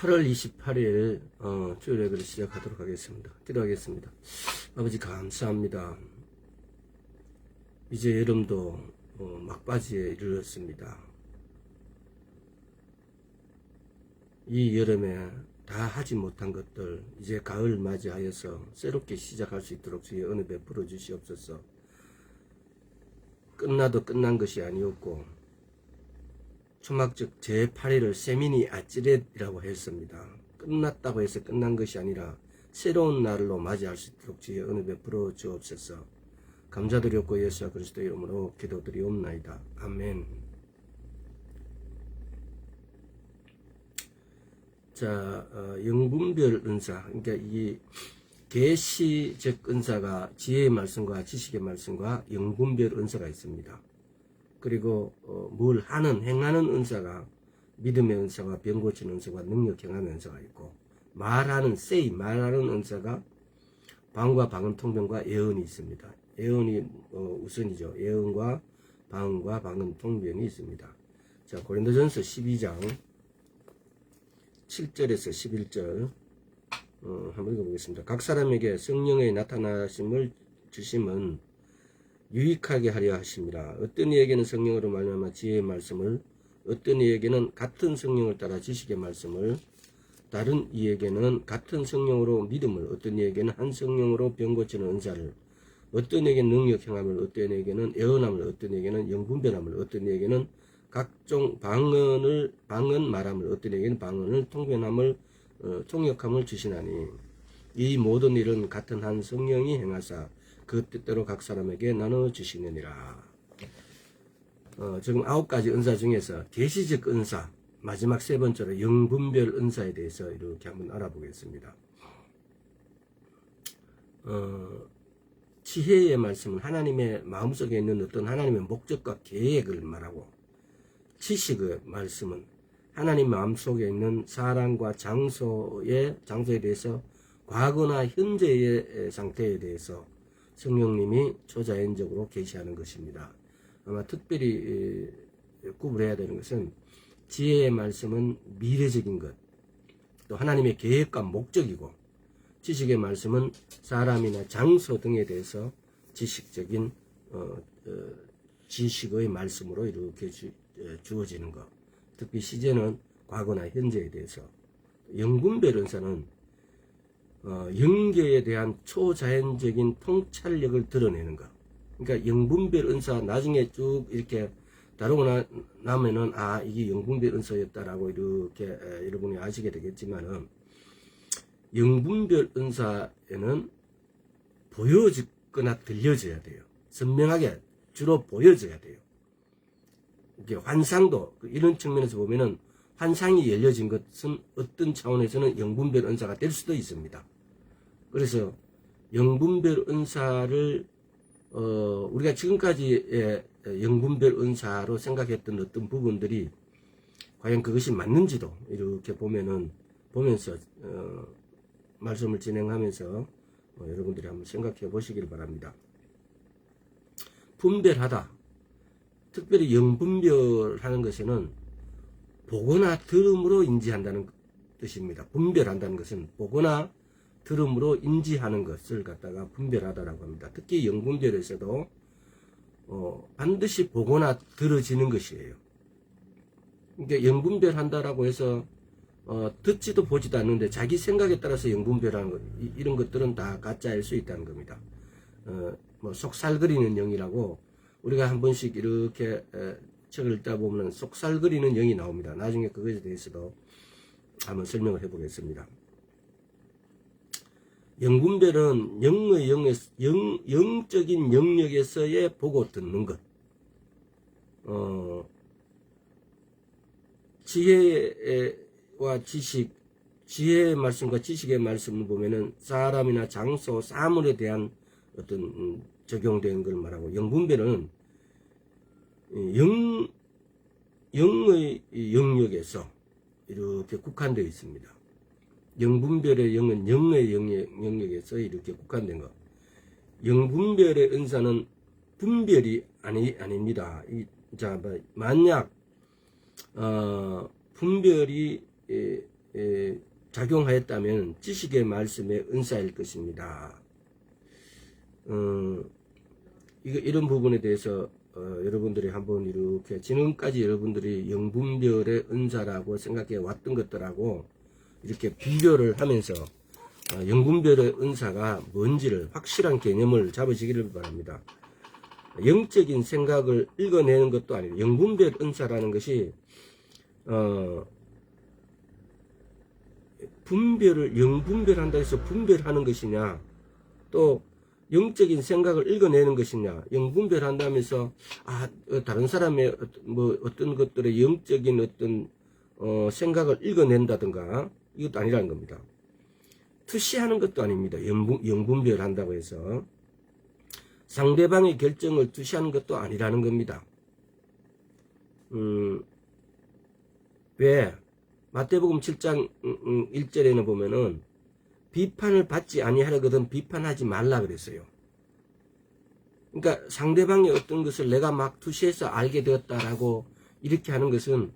8월 28일 주일 예배를 시작하도록 하겠습니다. 기도하겠습니다. 아버지 감사합니다. 이제 여름도 막바지에 이르렀습니다. 이 여름에 다 하지 못한 것들 이제 가을 맞이하여서 새롭게 시작할 수 있도록 주의 은혜 베풀어 주시옵소서. 끝나도 끝난 것이 아니었고 초막적 제8일을 세미니 아찌렛이라고 했습니다. 끝났다고 해서 끝난 것이 아니라 새로운 날로 맞이할 수 있도록 주의 은혜 베풀어 주옵소서. 감사드렸고 예수 그리스도 이름으로 기도드리옵나이다. 아멘. 자, 영분별 은사, 그러니까 이 계시적 은사가 지혜의 말씀과 지식의 말씀과 영분별 은사가 있습니다. 그리고 뭘 하는, 행하는 은사가 믿음의 은사와 병 고치는 은사와 능력 행하는 은사가 있고, 말하는 말하는 은사가 방언과 방언 통변과 예언이 있습니다. 예언이 우선이죠. 예언과 방언과 방언 통변이 있습니다. 자, 고린도전서 12장 7절에서 11절 한번 읽어보겠습니다. 각 사람에게 성령의 나타나심을 주심은 유익하게 하려 하심이라. 어떤 이에게는 성령으로 말미암아 지혜의 말씀을, 어떤 이에게는 같은 성령을 따라 지식의 말씀을, 다른 이에게는 같은 성령으로 믿음을, 어떤 이에게는 한 성령으로 병 고치는 은사를, 어떤 이에게는 능력 행함을, 어떤 이에게는 예언함을, 어떤 이에게는 영분별함을, 어떤 이에게는 각종 방언 말함을, 어떤 이에게는 방언을 통변함을, 통역함을 주시나니 이 모든 일은 같은 한 성령이 행하사 그 뜻대로 각 사람에게 나눠 주시느니라. 지금 9가지 은사 중에서 계시적 은사, 마지막 세 번째로 영분별 은사에 대해서 이렇게 한번 알아보겠습니다. 지혜의 말씀은 하나님의 마음속에 있는 어떤 하나님의 목적과 계획을 말하고, 지식의 말씀은 하나님 마음속에 있는 사람과 장소에 대해서 과거나 현재의 상태에 대해서 성령님이 초자연적으로 계시하는 것입니다. 아마 특별히 구분해야 되는 것은 지혜의 말씀은 미래적인 것, 또 하나님의 계획과 목적이고, 지식의 말씀은 사람이나 장소 등에 대해서 지식적인 지식의 말씀으로 이렇게 주어지는 것. 특히 시제는 과거나 현재에 대해서. 영분별 은사는 영계에 대한 초자연적인 통찰력을 드러내는 것. 그러니까 영분별 은사 나중에 쭉 이렇게 다루고 나면은 이게 영분별 은사였다라고 이렇게 여러분이 아시게 되겠지만은, 영분별 은사에는 보여지거나 들려져야 돼요. 선명하게 주로 보여져야 돼요. 이게 환상도 이런 측면에서 보면은 환상이 열려진 것은 어떤 차원에서는 영분별 은사가 될 수도 있습니다. 그래서 영분별 은사를 우리가 지금까지의 영분별 은사로 생각했던 어떤 부분들이 과연 그것이 맞는지도 이렇게 보면서 말씀을 진행하면서 여러분들이 한번 생각해 보시길 바랍니다. 분별하다. 특별히 영분별하는 것에는 보거나 들음으로 인지한다는 뜻입니다. 분별한다는 것은 보거나 들음으로 인지하는 것을 갖다가 분별하다라고 합니다. 특히 영분별에서도 반드시 보거나 들어지는 것이에요. 그러니까 영분별한다라고 해서 듣지도 보지도 않는데 자기 생각에 따라서 영분별하는 것, 이런 것들은 다 가짜일 수 있다는 겁니다. 속살거리는 영이라고 우리가 한 번씩 이렇게 책을 읽다 보면 속살거리는 영이 나옵니다. 나중에 그것에 대해서도 한번 설명을 해보겠습니다. 영분별은 영적인 영역에서의 보고 듣는 것. 지혜와 지식, 지혜의 말씀과 지식의 말씀을 보면은 사람이나 장소, 사물에 대한 어떤 적용되는 걸 말하고, 영분별은 영의 영역에서 이렇게 국한되어 있습니다. 영분별의 영은 영의 영역에서 이렇게 국한된 것. 영분별의 은사는 분별이 아닙니다. 만약 분별이 작용하였다면 지식의 말씀의 은사일 것입니다. 이런 부분에 대해서 여러분들이 한번 이렇게 지금까지 여러분들이 영분별의 은사라고 생각해 왔던 것들하고 이렇게 비교를 하면서 영분별의 은사가 뭔지를 확실한 개념을 잡으시기를 바랍니다. 영적인 생각을 읽어내는 것도 아니고 영분별 은사라는 것이 영분별한다 해서 분별하는 것이냐, 또 영적인 생각을 읽어내는 것이냐, 영분별한다면서 다른 사람의 어떤 것들의 영적인 어떤 생각을 읽어낸다든가 이것도 아니라는 겁니다. 투시하는 것도 아닙니다. 영분별한다고 해서 상대방의 결정을 투시하는 것도 아니라는 겁니다. 왜? 마태복음 7장 1절에는 보면은 비판을 받지 아니하려거든 비판하지 말라 그랬어요. 그러니까 상대방의 어떤 것을 내가 막 투시해서 알게 되었다라고 이렇게 하는 것은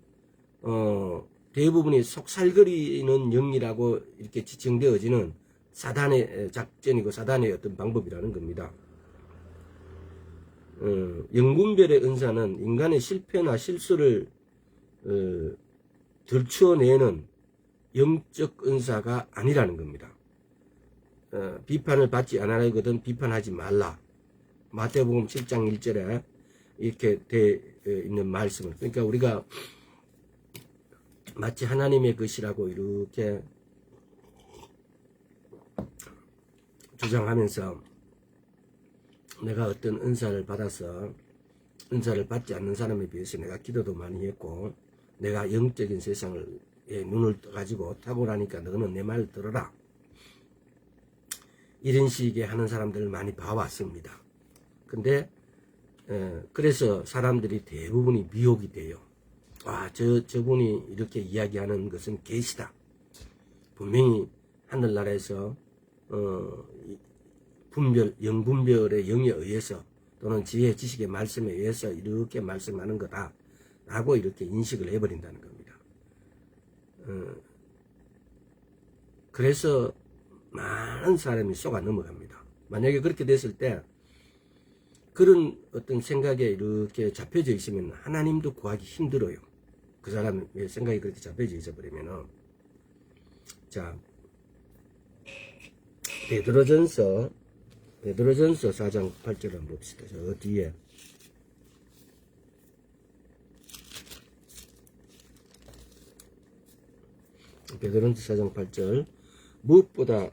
대부분이 속살거리는 영이라고 이렇게 지칭되어지는 사단의 작전이고 사단의 어떤 방법이라는 겁니다. 영분별의 은사는 인간의 실패나 실수를 들추어내는 영적 은사가 아니라는 겁니다. 비판을 받지 않으려거든 비판하지 말라. 마태복음 7장 1절에 이렇게 되어 있는 말씀을, 그러니까 우리가 마치 하나님의 것이라고 이렇게 주장하면서 내가 어떤 은사를 받아서 은사를 받지 않는 사람에 비해서 내가 기도도 많이 했고 내가 영적인 세상을 눈을 가지고 탁월하니까 너는 내 말 들어라, 이런 식의 하는 사람들을 많이 봐왔습니다. 근데 그래서 사람들이 대부분이 미혹이 돼요. 저분이 이렇게 이야기하는 것은 계시다. 분명히 하늘나라에서 영분별의 영에 의해서 또는 지혜 지식의 말씀에 의해서 이렇게 말씀하는 거다 라고 이렇게 인식을 해버린다는 겁니다. 그래서 많은 사람이 속아 넘어갑니다. 만약에 그렇게 됐을 때 그런 어떤 생각에 이렇게 잡혀져 있으면 하나님도 구하기 힘들어요. 그 사람의 생각이 그렇게 잡혀져 있어버리면은. 자, 베드로전서 4장 8절 한번 봅시다. 저 뒤에 베드로전서 4장 8절 무엇보다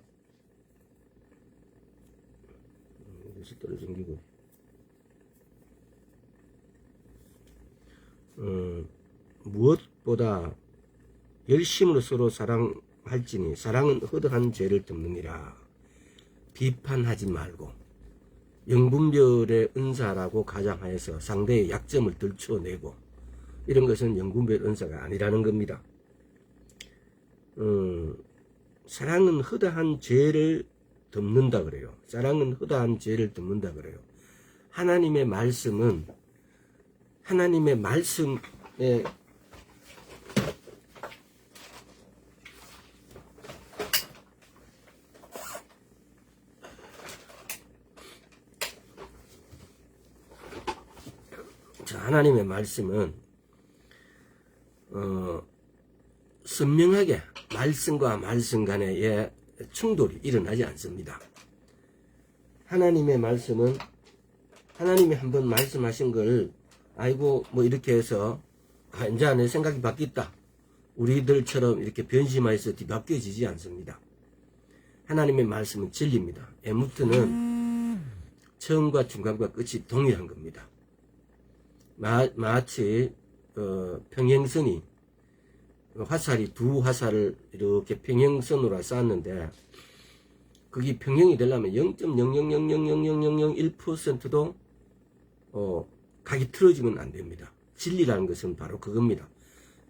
여기서 떨어진기고 무엇보다 열심으로 서로 사랑할지니 사랑은 허다한 죄를 덮느니라. 비판하지 말고 영분별의 은사라고 가장하여서 상대의 약점을 들추어내고 이런 것은 영분별 은사가 아니라는 겁니다. 사랑은 허다한 죄를 덮는다 그래요. 사랑은 허다한 죄를 덮는다 그래요. 하나님의 말씀은 하나님의 말씀에 하나님의 말씀은 선명하게 말씀과 말씀 간의 충돌이 일어나지 않습니다. 하나님의 말씀은 하나님이 한번 말씀하신 걸 아이고 뭐 이렇게 해서 이제 내 생각이 바뀌었다 우리들처럼 이렇게 변심해서 뒤바뀌어지지 않습니다. 하나님의 말씀은 진리입니다. 에무트는 처음과 중간과 끝이 동일한 겁니다. 마치 평행선이 화살이 두 화살을 이렇게 평행선으로 쌓았는데 그게 평행이 되려면 0.000000001%도 각이 틀어지면 안 됩니다. 진리라는 것은 바로 그겁니다.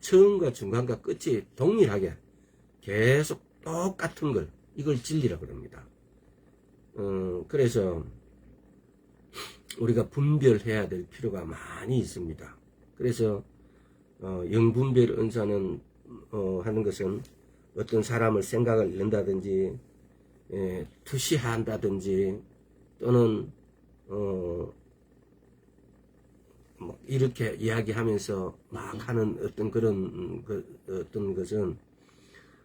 처음과 중간과 끝이 동일하게 계속 똑같은 걸 이걸 진리라고 합니다. 그래서 우리가 분별해야 될 필요가 많이 있습니다. 그래서 영분별 은사는 하는 것은 어떤 사람을 생각을 잃는다든지 투시한다든지 또는 뭐 이렇게 이야기하면서 막 하는 어떤 그런 어떤 것은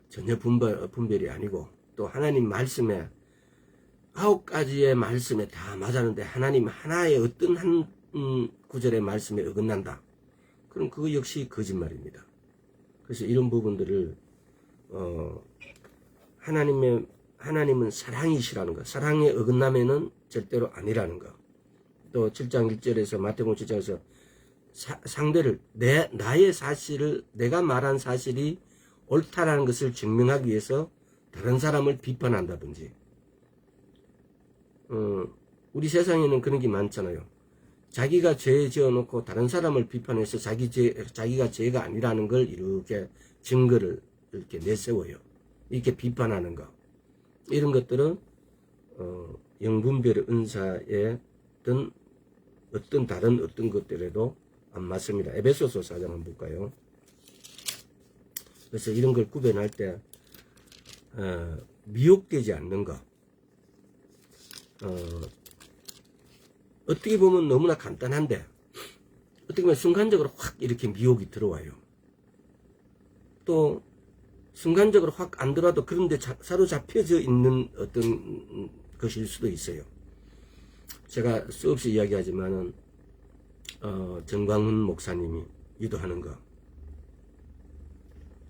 전혀 분별이 아니고, 또 하나님 말씀에 9가지의 말씀에 다 맞았는데 하나님 하나의 어떤 한 구절의 말씀에 어긋난다. 그럼 그거 역시 거짓말입니다. 그래서 이런 부분들을 하나님은 사랑이시라는 거, 사랑에 어긋나면은 절대로 아니라는 거. 또 7장 1절에서 마태복음 7장에서 상대를 나의 사실을, 내가 말한 사실이 옳다라는 것을 증명하기 위해서 다른 사람을 비판한다든지, 우리 세상에는 그런 게 많잖아요. 자기가 죄 지어놓고 다른 사람을 비판해서 자기가 죄가 아니라는 걸 이렇게 증거를 이렇게 내세워요. 이렇게 비판하는 거. 이런 것들은 영분별 은사의 어떤 다른 어떤 것들에도 안 맞습니다. 에베소서 4장 한번 볼까요? 그래서 이런 걸 구별할 때 미혹되지 않는 거. 어떻게 보면 너무나 간단한데 어떻게 보면 순간적으로 확 이렇게 미혹이 들어와요. 또 순간적으로 확 안 들어와도 그런데 사로잡혀져 있는 어떤 것일 수도 있어요. 제가 수없이 이야기하지만은 정광훈 목사님이 유도하는 거,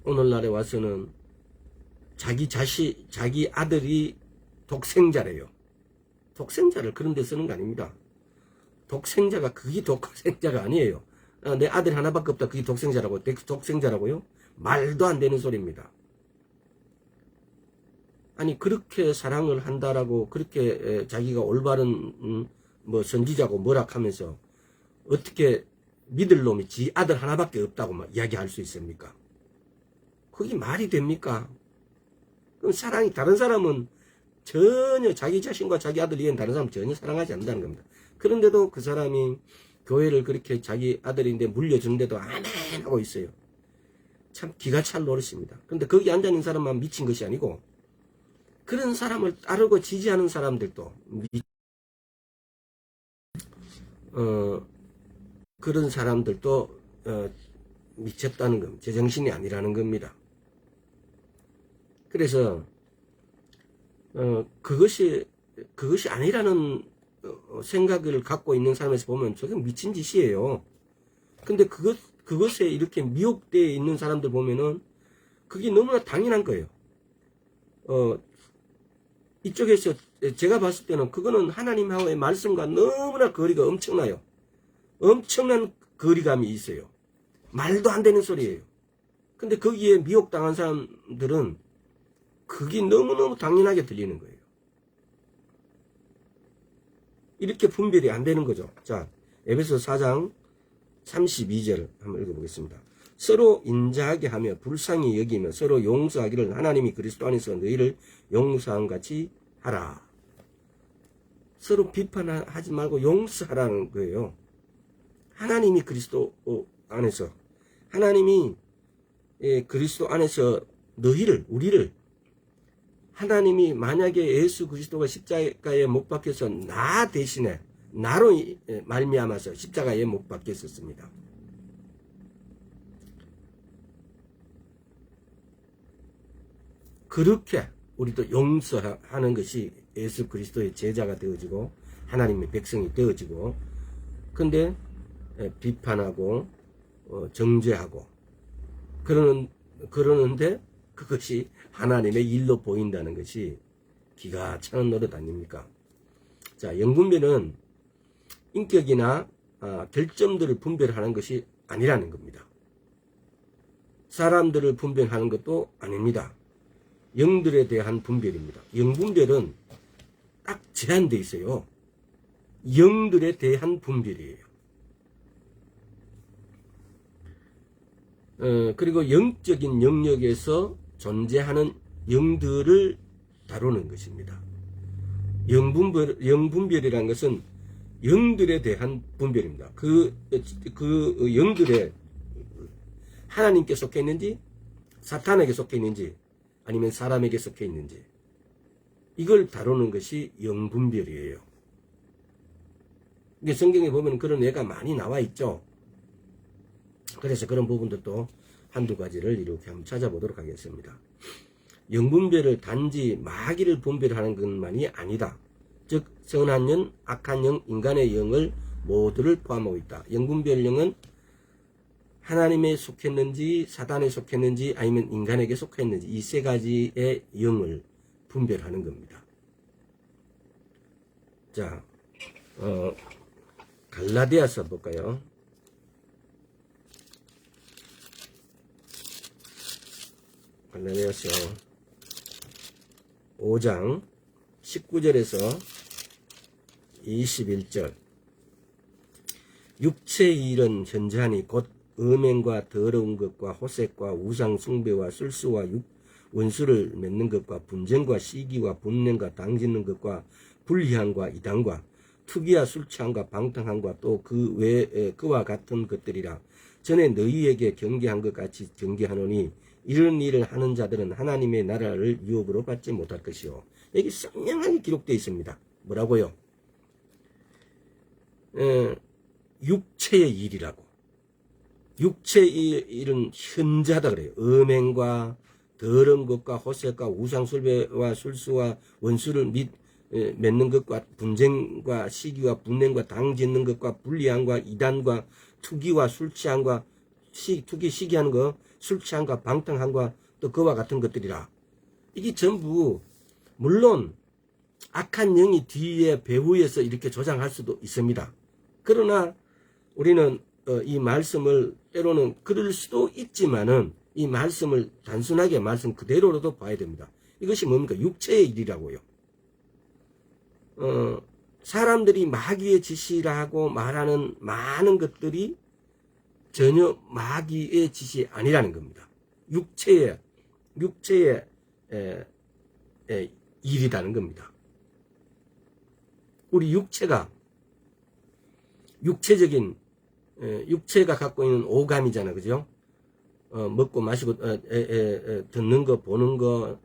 오늘날에 와서는 자기 아들이 독생자래요. 독생자를 그런 데 쓰는 거 아닙니다. 독생자가 그게 독생자가 아니에요. 내 아들 하나밖에 없다, 그게 독생자라고요? 말도 안 되는 소리입니다. 아니, 그렇게 사랑을 한다라고 그렇게 자기가 올바른 뭐 선지자고 뭐락하면서 어떻게 믿을 놈이 지 아들 하나밖에 없다고 막 이야기할 수 있습니까? 그게 말이 됩니까? 그럼 사랑이, 다른 사람은 전혀 자기 자신과 자기 아들 이외엔 다른 사람은 전혀 사랑하지 않는다는 겁니다. 그런데도 그 사람이 교회를 그렇게 자기 아들인데 물려주는데도 아멘 하고 있어요. 참 기가 찰 노릇입니다. 그런데 거기 앉아있는 사람만 미친 것이 아니고 그런 사람을 따르고 지지하는 사람들도 그런 사람들도 미쳤다는 겁니다. 제정신이 아니라는 겁니다. 그래서 그것이 아니라는 생각을 갖고 있는 사람에서 보면 저게 미친 짓이에요. 근데 그것에 이렇게 미혹되어 있는 사람들 보면은 그게 너무나 당연한 거예요. 이쪽에서 제가 봤을 때는 그거는 하나님하고의 말씀과 너무나 거리가 엄청나요. 엄청난 거리감이 있어요. 말도 안 되는 소리예요. 근데 거기에 미혹당한 사람들은 그게 너무너무 당연하게 들리는 거예요. 이렇게 분별이 안 되는 거죠. 자, 에베소서 4장 32절 한번 읽어보겠습니다. 서로 인자하게 하며 불쌍히 여기며 서로 용서하기를 하나님이 그리스도 안에서 너희를 용서한 같이 하라. 서로 비판하지 말고 용서하라는 거예요. 하나님이 그리스도 안에서, 하나님이 그리스도 안에서 우리를 하나님이 만약에 예수 그리스도가 십자가에 못 박혀서 나 대신에 나로 말미암아서 십자가에 못 박혔었습니다. 그렇게 우리도 용서하는 것이 예수 그리스도의 제자가 되어지고 하나님의 백성이 되어지고, 근데 비판하고 정죄하고 그러는데 그것이 하나님의 일로 보인다는 것이 기가 차는 노릇 아닙니까? 자, 영분별은 인격이나 결점들을 분별하는 것이 아니라는 겁니다. 사람들을 분별하는 것도 아닙니다. 영들에 대한 분별입니다. 영분별은 딱 제한되어 있어요. 영들에 대한 분별이에요. 그리고 영적인 영역에서 존재하는 영들을 다루는 것입니다. 영분별이라는 것은 영들에 대한 분별입니다. 그 영들에 하나님께 속해 있는지 사탄에게 속해 있는지 아니면 사람에게 속해 있는지, 이걸 다루는 것이 영분별이에요. 근데 성경에 보면 그런 예가 많이 나와 있죠. 그래서 그런 부분들도 한두 가지를 이렇게 한번 찾아보도록 하겠습니다. 영분별을 단지 마귀를 분별하는 것만이 아니다. 즉 선한 영, 악한 영, 인간의 영을 모두를 포함하고 있다. 영분별 영은 하나님에 속했는지 사단에 속했는지 아니면 인간에게 속했는지 이 세 가지의 영을 분별하는 겁니다. 자, 갈라디아서 볼까요? 갈라디아서 5장 19절에서 21절. 육체의 일은 현저하니 곧 음행과 더러운 것과 호색과 우상 숭배와 술수와 원수를 맺는 것과 분쟁과 시기와 분냄과 당짓는 것과 불의함과 이단과 투기와 술 취함과 방탕함과 또 그 외에 그와 같은 것들이라. 전에 너희에게 경계한 것 같이 경계하노니 이런 일을 하는 자들은 하나님의 나라를 유업으로 받지 못할 것이요. 여기 선명하게 기록되어 있습니다. 뭐라고요? 육체의 일이라고. 육체의 일은 현저하다 그래요. 음행과 더러운 것과 호색과 우상술배와 술수와 원수를 맺는 것과 분쟁과 시기와 분냄과 당짓는 것과 불리함과 이단과 투기와 술 취함과 투기 시기하는 거, 술 취함과 방탕함과 또 그와 같은 것들이라. 이게 전부 물론 악한 영이 뒤에 배후에서 이렇게 조장할 수도 있습니다. 그러나 우리는 이 말씀을 때로는 그럴 수도 있지만은 이 말씀을 단순하게 말씀 그대로로도 봐야 됩니다. 이것이 뭡니까? 육체의 일이라고요. 사람들이 마귀의 지시라고 말하는 많은 것들이 전혀 마귀의 지시 아니라는 겁니다. 육체의 일이라는 겁니다. 우리 육체가 육체적인 육체가 갖고 있는 오감이잖아, 그죠? 먹고 마시고 듣는 거, 보는 거,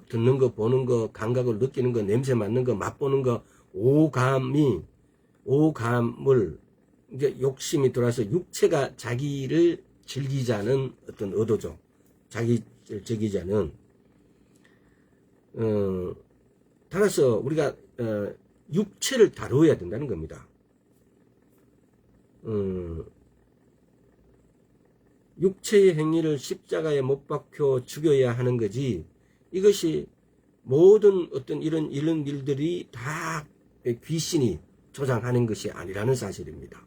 듣는 거, 보는 거, 감각을 느끼는 거, 냄새 맡는 거, 맛보는 거, 오감을 이제 욕심이 들어와서 육체가 자기를 즐기자는 어떤 의도죠. 자기를 즐기자는. 따라서 우리가 육체를 다루어야 된다는 겁니다. 육체의 행위를 십자가에 못 박혀 죽여야 하는 거지. 이것이 모든 어떤 이런 일들이 다 귀신이 조장하는 것이 아니라는 사실입니다.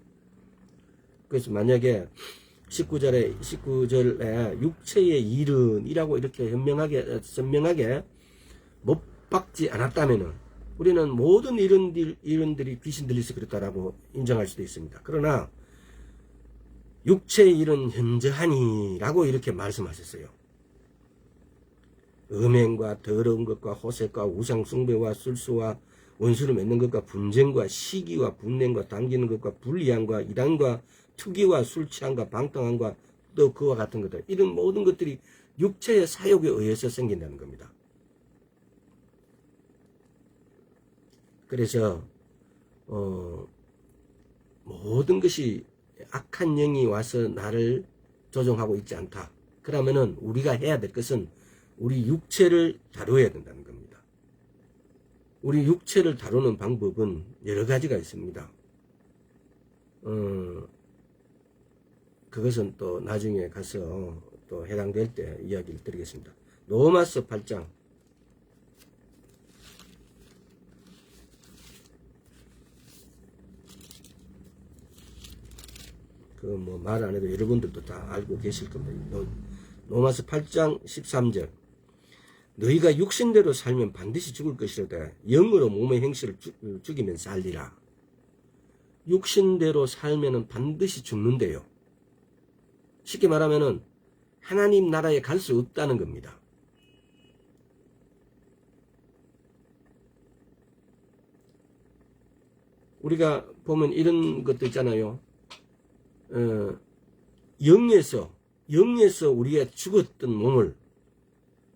그래서 만약에 19절에 육체의 일은 이라고 이렇게 선명하게 못 박지 않았다면은 우리는 모든 이런들이 귀신들이서 그렇다라고 인정할 수도 있습니다. 그러나 육체의 일은 현저하니 라고 이렇게 말씀하셨어요. 음행과 더러운 것과 호색과 우상숭배와 술수와 원수를 맺는 것과 분쟁과 시기와 분냄과 당기는 것과 불리함과 이단과 투기와 술 취함과 방탕함과 또 그와 같은 것들, 이런 모든 것들이 육체의 사욕에 의해서 생긴다는 겁니다. 그래서 모든 것이 악한 영이 와서 나를 조종하고 있지 않다. 그러면은 우리가 해야 될 것은 우리 육체를 다루어야 된다는 겁니다. 우리 육체를 다루는 방법은 여러 가지가 있습니다. 그것은 또 나중에 가서 또 해당될 때 이야기를 드리겠습니다. 로마서 8장 그 뭐 말 안 해도 여러분들도 다 알고 계실 겁니다. 로마서 8장 13절. 너희가 육신대로 살면 반드시 죽을 것이로되 영으로 몸의 행실을 죽이면 살리라. 육신대로 살면은 반드시 죽는데요. 쉽게 말하면은 하나님 나라에 갈 수 없다는 겁니다. 우리가 보면 이런 것도 있잖아요. 영에서 우리가 죽었던 몸을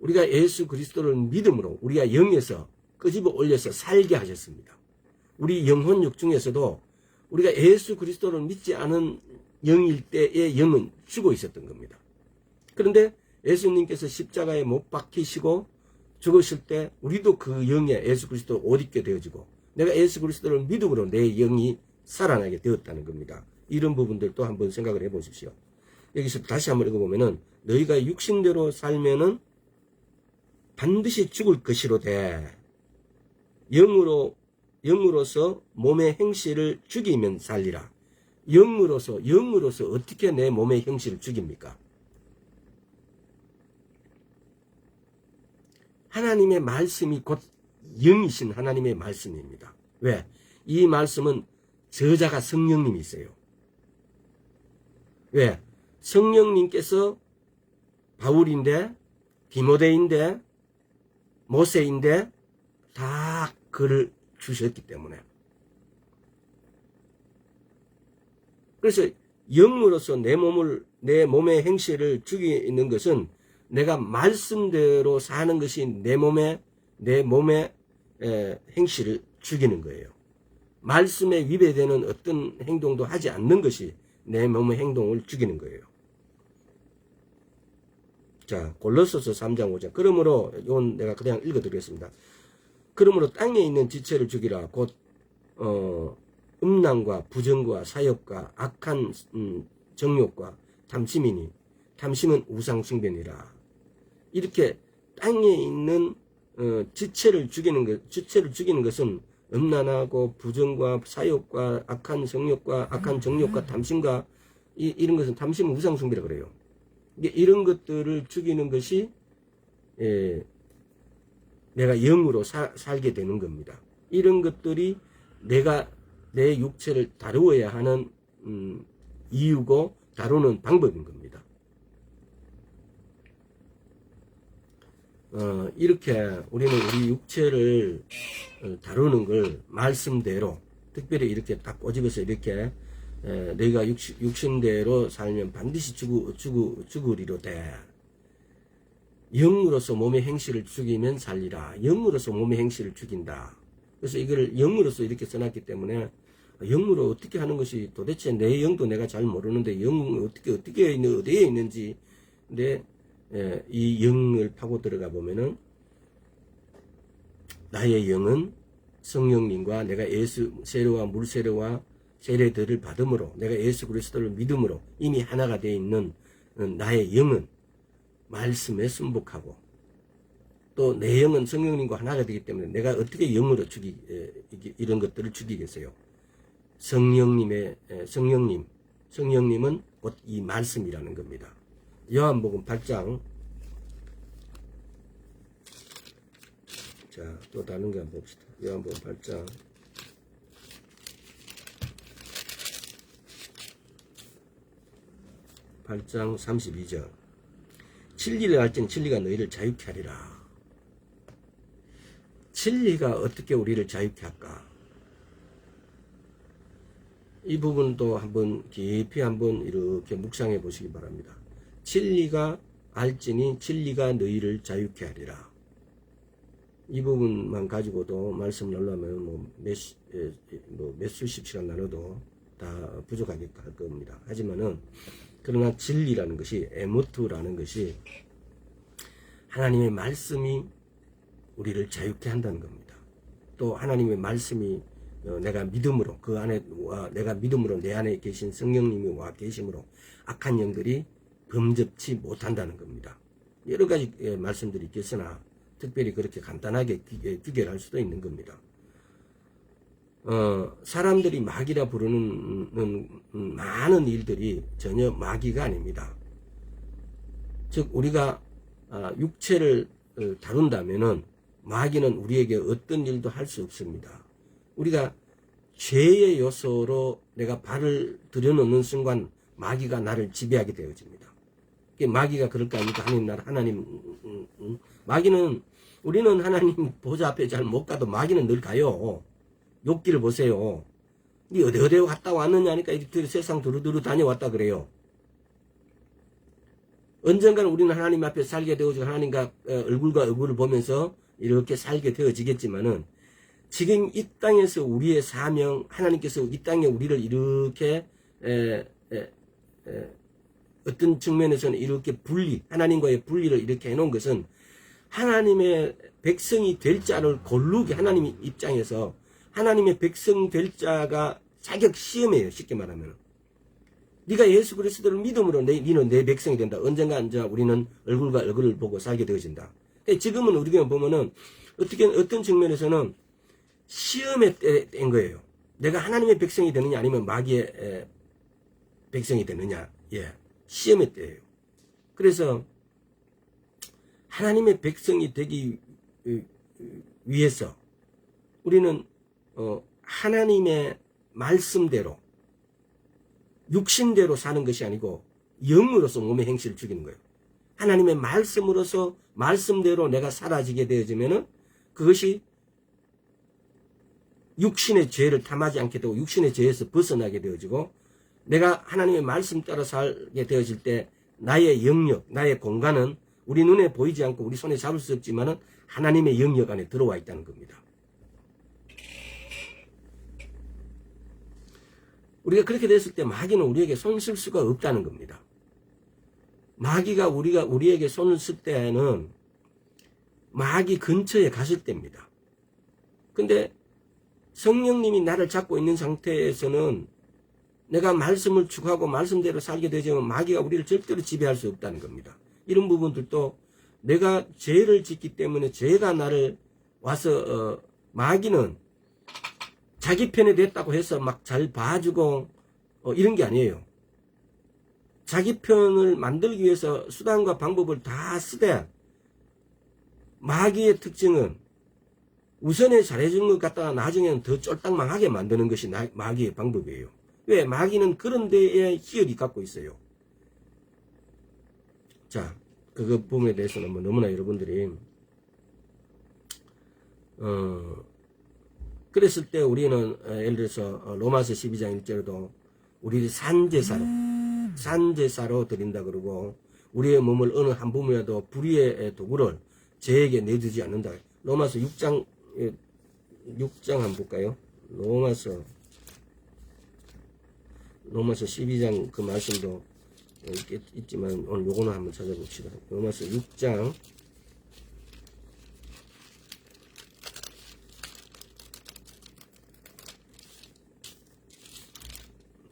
우리가 예수 그리스도를 믿음으로 우리가 영에서 끄집어 올려서 살게 하셨습니다. 우리 영혼육 중에서도 우리가 예수 그리스도를 믿지 않은 영일 때의 영은 죽어 있었던 겁니다. 그런데 예수님께서 십자가에 못 박히시고 죽으실 때 우리도 그 영에 예수 그리스도를 옷 입게 되어지고 내가 예수 그리스도를 믿음으로 내 영이 살아나게 되었다는 겁니다. 이런 부분들도 한번 생각을 해보십시오. 여기서 다시 한번 읽어보면은 너희가 육신대로 살면은 반드시 죽을 것이로되 영으로서 몸의 행실을 죽이면 살리라. 영으로서 어떻게 내 몸의 행실을 죽입니까? 하나님의 말씀이 곧 영이신 하나님의 말씀입니다. 왜? 이 말씀은 저자가 성령님이세요. 왜? 성령님께서 바울인데 디모데인데 모세인데 다 글을 주셨기 때문에. 그래서 영으로서 내 몸의 행실을 죽이는 것은 내가 말씀대로 사는 것이 내 몸의 행실을 죽이는 거예요. 말씀에 위배되는 어떤 행동도 하지 않는 것이 내 몸의 행동을 죽이는 거예요. 자, 골로새서 3장 5절. 그러므로 이건 내가 그냥 읽어드리겠습니다. 그러므로 땅에 있는 지체를 죽이라. 곧 음란과 부정과 사욕과 악한 정욕과 탐심이니 탐심은 우상 숭배니라. 이렇게 땅에 있는 지체를 죽이는 것은 음란하고 부정과 사욕과 악한 성욕과 악한 정욕과 탐심과 이런 것은 탐심은 우상 숭배라 그래요. 이런 것들을 죽이는 것이 내가 영으로 살게 되는 겁니다. 이런 것들이 내가 내 육체를 다루어야 하는 이유고 다루는 방법인 겁니다. 이렇게 우리는 우리 육체를 다루는 걸 말씀대로 특별히 이렇게 딱 꼬집어서 이렇게 너희가 육신대로 살면 반드시 죽으리로되 영으로서 몸의 행실을 죽이면 살리라. 영으로서 몸의 행실을 죽인다. 그래서 이거를 영으로서 이렇게 써놨기 때문에 영으로 어떻게 하는 것이 도대체 내 영도 내가 잘 모르는데 영은 어디에 있는지 근데 이 영을 파고 들어가 보면은 나의 영은 성령님과 내가 예수 세례와 물 세례와 세례들을 받음으로 내가 예수 그리스도를 믿음으로 이미 하나가 되어 있는 나의 영은 말씀에 순복하고 또 내 영은 성령님과 하나가 되기 때문에 내가 어떻게 영으로 이런 것들을 죽이겠어요? 성령님은 곧 이 말씀이라는 겁니다. 요한복음 8장. 자, 또 다른 거 한번 봅시다. 요한복음 8장. 8장 32절. 진리를 알지니 진리가 너희를 자유케 하리라. 진리가 어떻게 우리를 자유케 할까? 이 부분도 한번 깊이 한번 이렇게 묵상해 보시기 바랍니다. 진리가 알지니 진리가 너희를 자유케 하리라. 이 부분만 가지고도 말씀 나누려면 몇 수십 시간 나눠도 다 부족하게 할 겁니다. 하지만은 그러나 진리라는 것이 에모트라는 것이 하나님의 말씀이 우리를 자유케 한다는 겁니다. 또 하나님의 말씀이 내가 믿음으로 그 안에 내가 믿음으로 내 안에 계신 성령님이 와 계심으로 악한 영들이 범접치 못한다는 겁니다. 여러 가지 말씀들이 있겠으나 특별히 그렇게 간단하게 규결할 수도 있는 겁니다. 사람들이 마귀라 부르는 많은 일들이 전혀 마귀가 아닙니다. 즉 우리가 육체를 다룬다면은 마귀는 우리에게 어떤 일도 할 수 없습니다. 우리가 죄의 요소로 내가 발을 들여놓는 순간 마귀가 나를 지배하게 되어집니다. 마귀가 그럴 거 아닙니까? 마귀는 우리는 하나님 보좌 앞에 잘 못 가도 마귀는 늘 가요. 욥기를 보세요. 니 어디 갔다 왔느냐 하니까 이렇게 세상 두루두루 다녀왔다 그래요. 언젠가는 우리는 하나님 앞에 살게 되어지고 하나님과 얼굴과 얼굴을 보면서 이렇게 살게 되어지겠지만은 지금 이 땅에서 우리의 사명, 하나님께서 이 땅에 우리를 이렇게 어떤 측면에서는 이렇게 하나님과의 분리를 이렇게 해놓은 것은 하나님의 백성이 될 자를 고르게 하나님 입장에서 하나님의 백성 될 자가 자격 시험이에요. 쉽게 말하면. 네가 예수 그리스도를 믿음으로 너는 내 백성이 된다. 언젠가 이제 우리는 얼굴과 얼굴을 보고 살게 되어진다. 지금은 우리가 보면은 어떤 측면에서는 시험에 뗀 거예요. 내가 하나님의 백성이 되느냐 아니면 마귀의 백성이 되느냐. 예, 시험의 때예요. 그래서 하나님의 백성이 되기 위해서 우리는 하나님의 말씀대로 육신대로 사는 것이 아니고 영으로서 몸의 행실을 죽이는 거예요. 하나님의 말씀으로서 말씀대로 내가 사라지게 되어지면은 그것이 육신의 죄를 탐하지 않게 되고 육신의 죄에서 벗어나게 되어지고 내가 하나님의 말씀 따라 살게 되어질 때 나의 영역, 나의 공간은 우리 눈에 보이지 않고 우리 손에 잡을 수 없지만은 하나님의 영역 안에 들어와 있다는 겁니다. 우리가 그렇게 됐을 때 마귀는 우리에게 손 쓸 수가 없다는 겁니다. 마귀가 우리에게 손을 쓸 때는 마귀 근처에 갔을 때입니다. 근데 성령님이 나를 잡고 있는 상태에서는 내가 말씀을 추구하고 말씀대로 살게 되지만 마귀가 우리를 절대로 지배할 수 없다는 겁니다. 이런 부분들도 내가 죄를 짓기 때문에 죄가 나를 와서 마귀는 자기 편에 됐다고 해서 막 잘 봐주고 이런 게 아니에요. 자기 편을 만들기 위해서 수단과 방법을 다 쓰되 마귀의 특징은 우선에 잘해준 것 같다가 나중에는 더 쫄딱망하게 만드는 것이 마귀의 방법이에요. 왜? 마귀는 그런 데에 희열이 갖고 있어요. 자, 그 부분에 대해서는 뭐 너무나 여러분들이 그랬을 때 우리는 예를 들어서 로마서 12장 1절에도 우리를 산제사로 드린다 그러고 우리의 몸을 어느 한 부분이라도 불의의 도구를 죄에게 내주지 않는다. 로마서 6장 한번 볼까요? 로마서 12장 그 말씀도 있지만 오늘 요거는 한번 찾아봅시다. 로마서 6장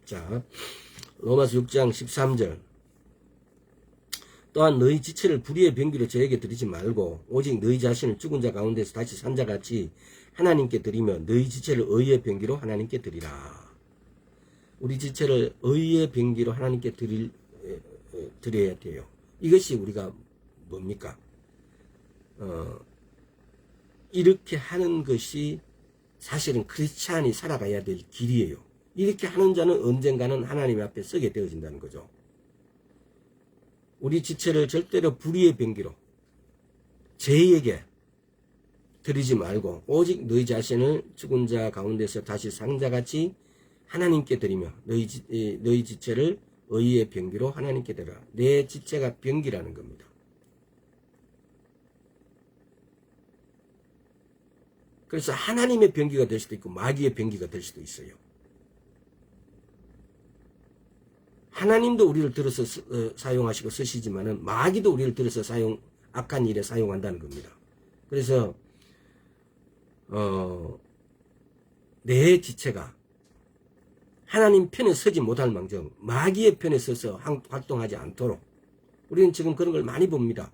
자, 로마서 6장 13절 또한 너희 지체를 불의의 병기로 저에게 드리지 말고 오직 너희 자신을 죽은 자 가운데서 다시 산 자같이 하나님께 드리며 너희 지체를 의의 병기로 하나님께 드리라. 우리 지체를 의의 병기로 하나님께 드려야 돼요. 이것이 우리가 뭡니까? 이렇게 하는 것이 사실은 크리스찬이 살아가야 될 길이에요. 이렇게 하는 자는 언젠가는 하나님 앞에 서게 되어진다는 거죠. 우리 지체를 절대로 불의의 병기로 죄에게 드리지 말고 오직 너희 자신을 죽은 자 가운데서 다시 상자같이 하나님께 드리며 너희 지체를 의의 병기로 하나님께 드려라. 내 지체가 병기라는 겁니다. 그래서 하나님의 병기가 될 수도 있고 마귀의 병기가 될 수도 있어요. 하나님도 우리를 들어서 사용하시고 쓰시지만은 마귀도 우리를 들어서 악한 일에 사용한다는 겁니다. 그래서 내 지체가 하나님 편에 서지 못할 망정 마귀의 편에 서서 활동하지 않도록 우리는 지금 그런 걸 많이 봅니다.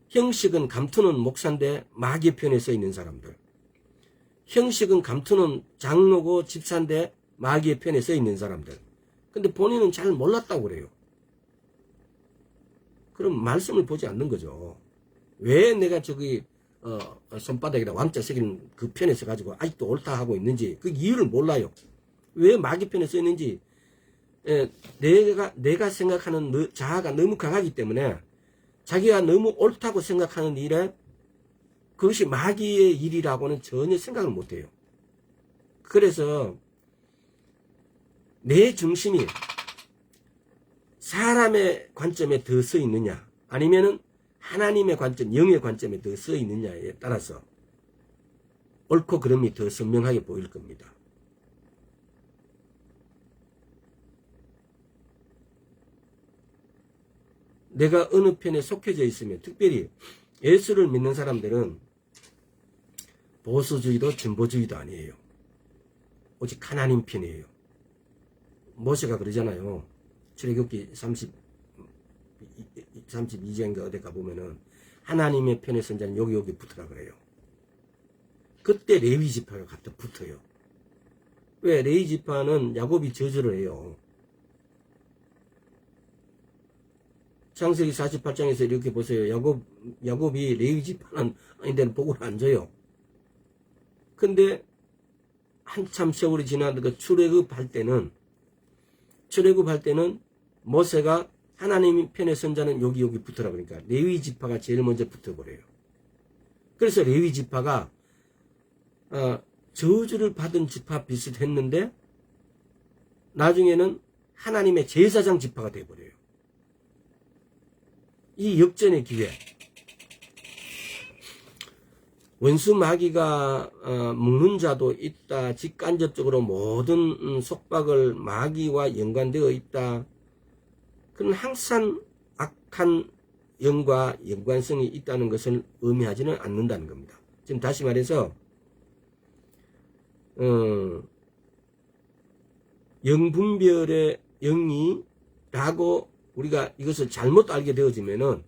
형식은 감투는 목사인데 마귀의 편에 서 있는 사람들, 형식은 감투는 장로고 집사인데 마귀의 편에 서 있는 사람들. 근데 본인은 잘 몰랐다고 그래요. 그럼 말씀을 보지 않는 거죠. 왜 내가 저기 손바닥에다 왕자 새기는 그 편에 서가지고 아직도 옳다 하고 있는지 그 이유를 몰라요. 왜 마귀 편에 서 있는지 내가 생각하는 자아가 너무 강하기 때문에 자기가 너무 옳다고 생각하는 일에 그것이 마귀의 일이라고는 전혀 생각을 못해요. 그래서 내 중심이 사람의 관점에 더 서 있느냐 아니면은 하나님의 관점, 영의 관점에 더 서 있느냐에 따라서 옳고 그름이 더 선명하게 보일 겁니다. 내가 어느 편에 속해져 있으면, 특별히 예수를 믿는 사람들은 보수주의도 진보주의도 아니에요. 오직 하나님 편이에요. 모세가 그러잖아요. 출애굽기 32장인가 어디 가보면은 하나님의 편에 선 자는 여기 붙으라 그래요. 그때 레위 지파가 갖다 붙어요. 왜? 레위 지파는 야곱이 저주를 해요. 창세기 48장에서 이렇게 보세요. 야곱이 레위 지파는 아닌데 복을 안 줘요. 근데 한참 세월이 지나서 출애굽할 때는 모세가 하나님 편에 선 자는 여기 붙으라 그러니까 레위 지파가 제일 먼저 붙어버려요. 그래서 레위 지파가 저주를 받은 지파 비슷했는데 나중에는 하나님의 제사장 지파가 돼버려요. 이 역전의 기회. 원수 마귀가 묶는 자도 있다. 직간접적으로 모든 속박을 마귀와 연관되어 있다. 그건 항상 악한 영과 연관성이 있다는 것을 의미하지는 않는다는 겁니다. 지금 다시 말해서 영분별의 영이라고 우리가 이것을 잘못 알게 되어지면은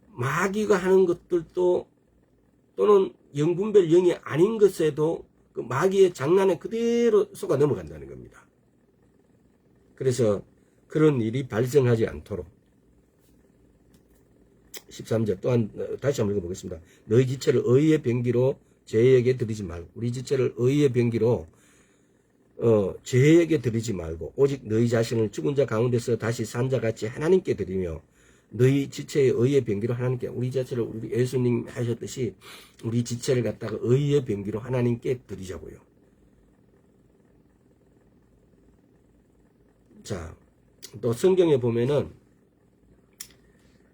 마귀가 하는 것들도 또는 영분별 영이 아닌 것에도 그 마귀의 장난에 그대로 속아 넘어간다는 겁니다. 그래서 그런 일이 발생하지 않도록 13절 또한 다시 한번 읽어보겠습니다. 너희 지체를 의의 병기로 죄에게 드리지 말고 우리 지체를 의의 병기로 죄에게 드리지 말고 오직 너희 자신을 죽은 자 가운데서 다시 산 자같이 하나님께 드리며 너희 지체의 의의 병기로 하나님께 우리 자체를 우리 예수님 하셨듯이 우리 지체를 갖다가 의의 병기로 하나님께 드리자고요. 자, 또 성경에 보면은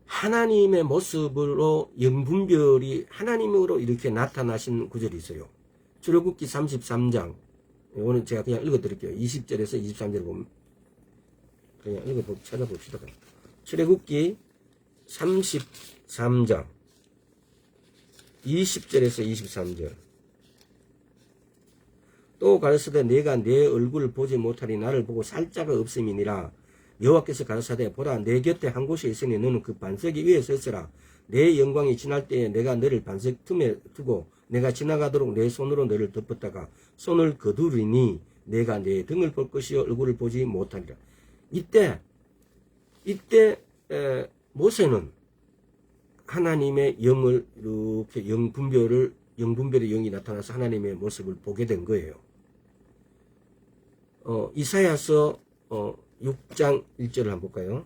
하나님의 모습으로 영분별이 하나님으로 이렇게 나타나신 구절이 있어요. 출애굽기 33장 오늘 제가 그냥 읽어드릴게요. 20절에서 23절 보면 그냥 찾아봅시다. 출애굽기 33장 20절에서 23절 또 가르치되 내가 내 얼굴을 보지 못하니 나를 보고 살 자가 없음이니라. 여호와께서 가르치되 보라 내 곁에 한 곳이 있으니 너는 그 반석 위에 서서라. 내 영광이 지날 때에 내가 너를 반석 틈에 두고 내가 지나가도록 내 손으로 너를 덮었다가 손을 거두리니 내가 내 등을 볼 것이요 얼굴을 보지 못하리라. 이때 모세는 하나님의 영을 이렇게 영분별의 영이 나타나서 하나님의 모습을 보게 된 거예요. 이사야서 6장 1절을 한번 볼까요?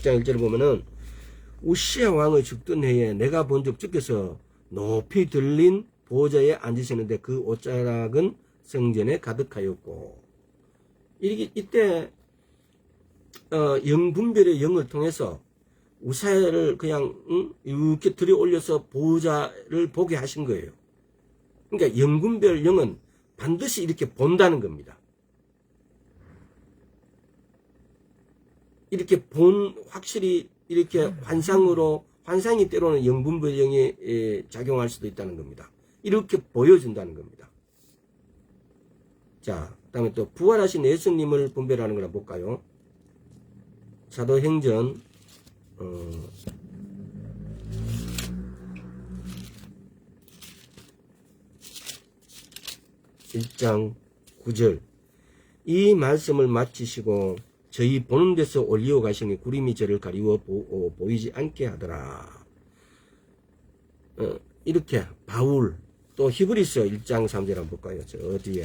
장 1절을 보면은 우시야 왕의 죽던 해에 내가 본즉 주께서 높이 들린 보좌에 앉으시는데 그 옷자락은 성전에 가득하였고 이때 영분별의 영을 통해서 우사야를 그냥 이렇게 들여 올려서 보좌를 보게 하신 거예요. 그러니까 영분별 영은 반드시 이렇게 본다는 겁니다. 이렇게 확실히 이렇게 환상이 때로는 영분별 영이 작용할 수도 있다는 겁니다. 이렇게 보여준다는 겁니다. 자, 그 다음에 또 부활하신 예수님을 분별하는 거나 볼까요? 사도행전 1장 9절 이 말씀을 마치시고 저희 보는 데서 올리어 가시니 구름이 저를 가리워 보이지 않게 하더라. 이렇게 바울 또 히브리서 1장 3절 한번 볼까요? 저 어디에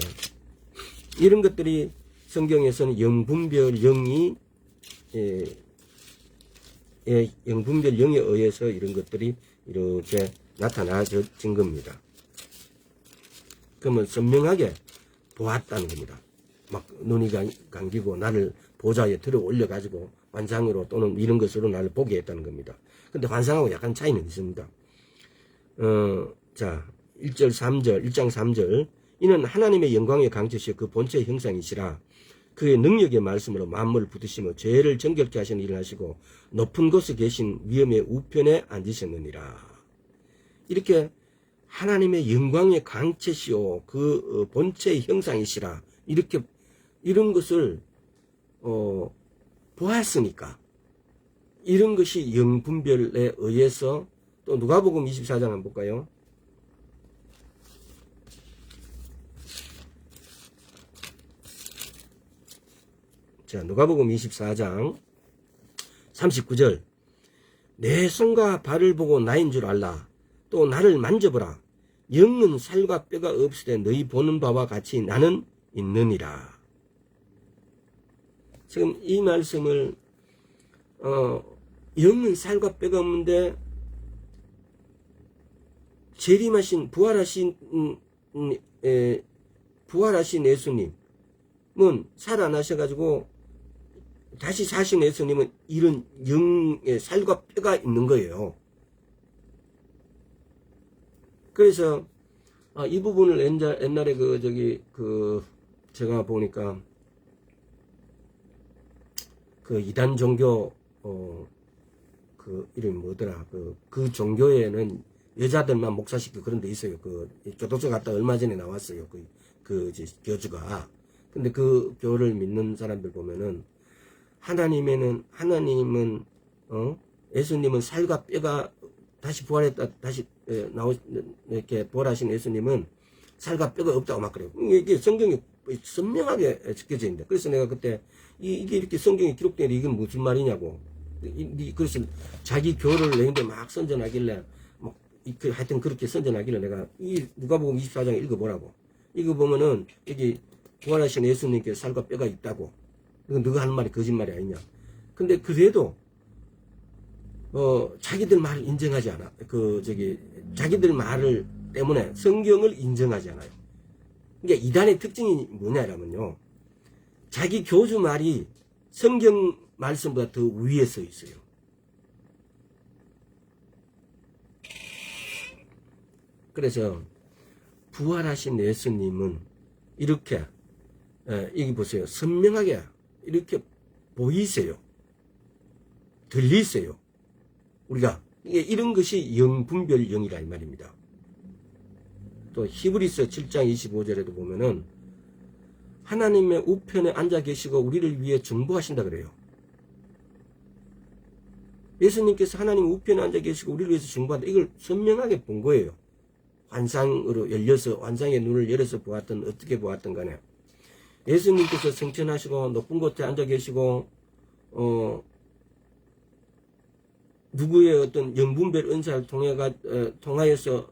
이런 것들이 성경에서는 영분별 영이 영분별 영에 의해서 이런 것들이 이렇게 나타나진 겁니다. 그러면 선명하게 보았다는 겁니다. 막 눈이 감기고 나를 보좌에 들어 올려가지고 환상으로 또는 이런 것으로 나를 보게 했다는 겁니다. 근데 환상하고 약간 차이는 있습니다. 자, 1절 3절, 1장 3절. 이는 하나님의 영광의 강체시여 그 본체의 형상이시라. 그의 능력의 말씀으로 만물을 붙드시며 죄를 정결케 하시는 일을 하시고 높은 곳에 계신 위엄의 우편에 앉으셨느니라. 이렇게 하나님의 영광의 강체시오 그 본체의 형상이시라. 이렇게 이런 것을 보았으니까 이런 것이 영분별에 의해서 또 누가복음 24장 한번 볼까요? 자, 누가복음 24장 39절. 내 손과 발을 보고 나인 줄 알라. 또 나를 만져보라. 영은 살과 뼈가 없으되 너희 보는 바와 같이 나는 있느니라. 지금 이 말씀을 영은 살과 뼈가 없는데 재림하신 부활하신 예수님은 살아나셔가지고 다시 사신 예수님은 이런 영의 살과 뼈가 있는 거예요. 그래서 이 부분을 옛날에 제가 보니까 그 이단 종교 이름이 뭐더라 그 종교에는 여자들만 목사시키고 그런 데 있어요. 교도소 갔다 얼마 전에 나왔어요. 교주가. 근데 그 교를 믿는 사람들 보면은 하나님은 예수님은 살과 뼈가 다시 부활했다 다시 이렇게 부활하신 예수님은 살과 뼈가 없다고 막 그래요. 이게 성경에 선명하게 적혀져 있는데 그래서 내가 그때 이게 이렇게 성경에 기록된 이게 무슨 말이냐고. 그래서 자기 교를 내는데 막 선전하길래 하여튼 그렇게 선전하길래 내가 이 누가복음 24장 읽어보라고. 이거 보면은 여기 부활하신 예수님께 살과 뼈가 있다고. 이거 너가 하는 말이 거짓말이 아니냐. 근데 그래도 자기들 말을 인정하지 않아. 자기들 말을 때문에 성경을 인정하지 않아요. 그러니까 이단의 특징이 뭐냐라면요. 자기 교주 말이 성경 말씀보다 더 위에 서 있어요. 그래서 부활하신 예수님은 이렇게 여기 보세요. 선명하게 이렇게 보이세요. 들리세요. 우리가 이런 것이 영분별 영이라 이 말입니다. 또 히브리서 7장 25절에도 보면은 하나님의 우편에 앉아 계시고 우리를 위해 중보하신다 그래요. 예수님께서 하나님 우편에 앉아 계시고 우리를 위해서 중보한다. 이걸 선명하게 본 거예요. 환상으로 열려서 환상의 눈을 열어서 보았든 어떻게 보았든 간에 예수님께서 승천하시고 높은 곳에 앉아 계시고 누구의 어떤 영분별 은사를 통하여서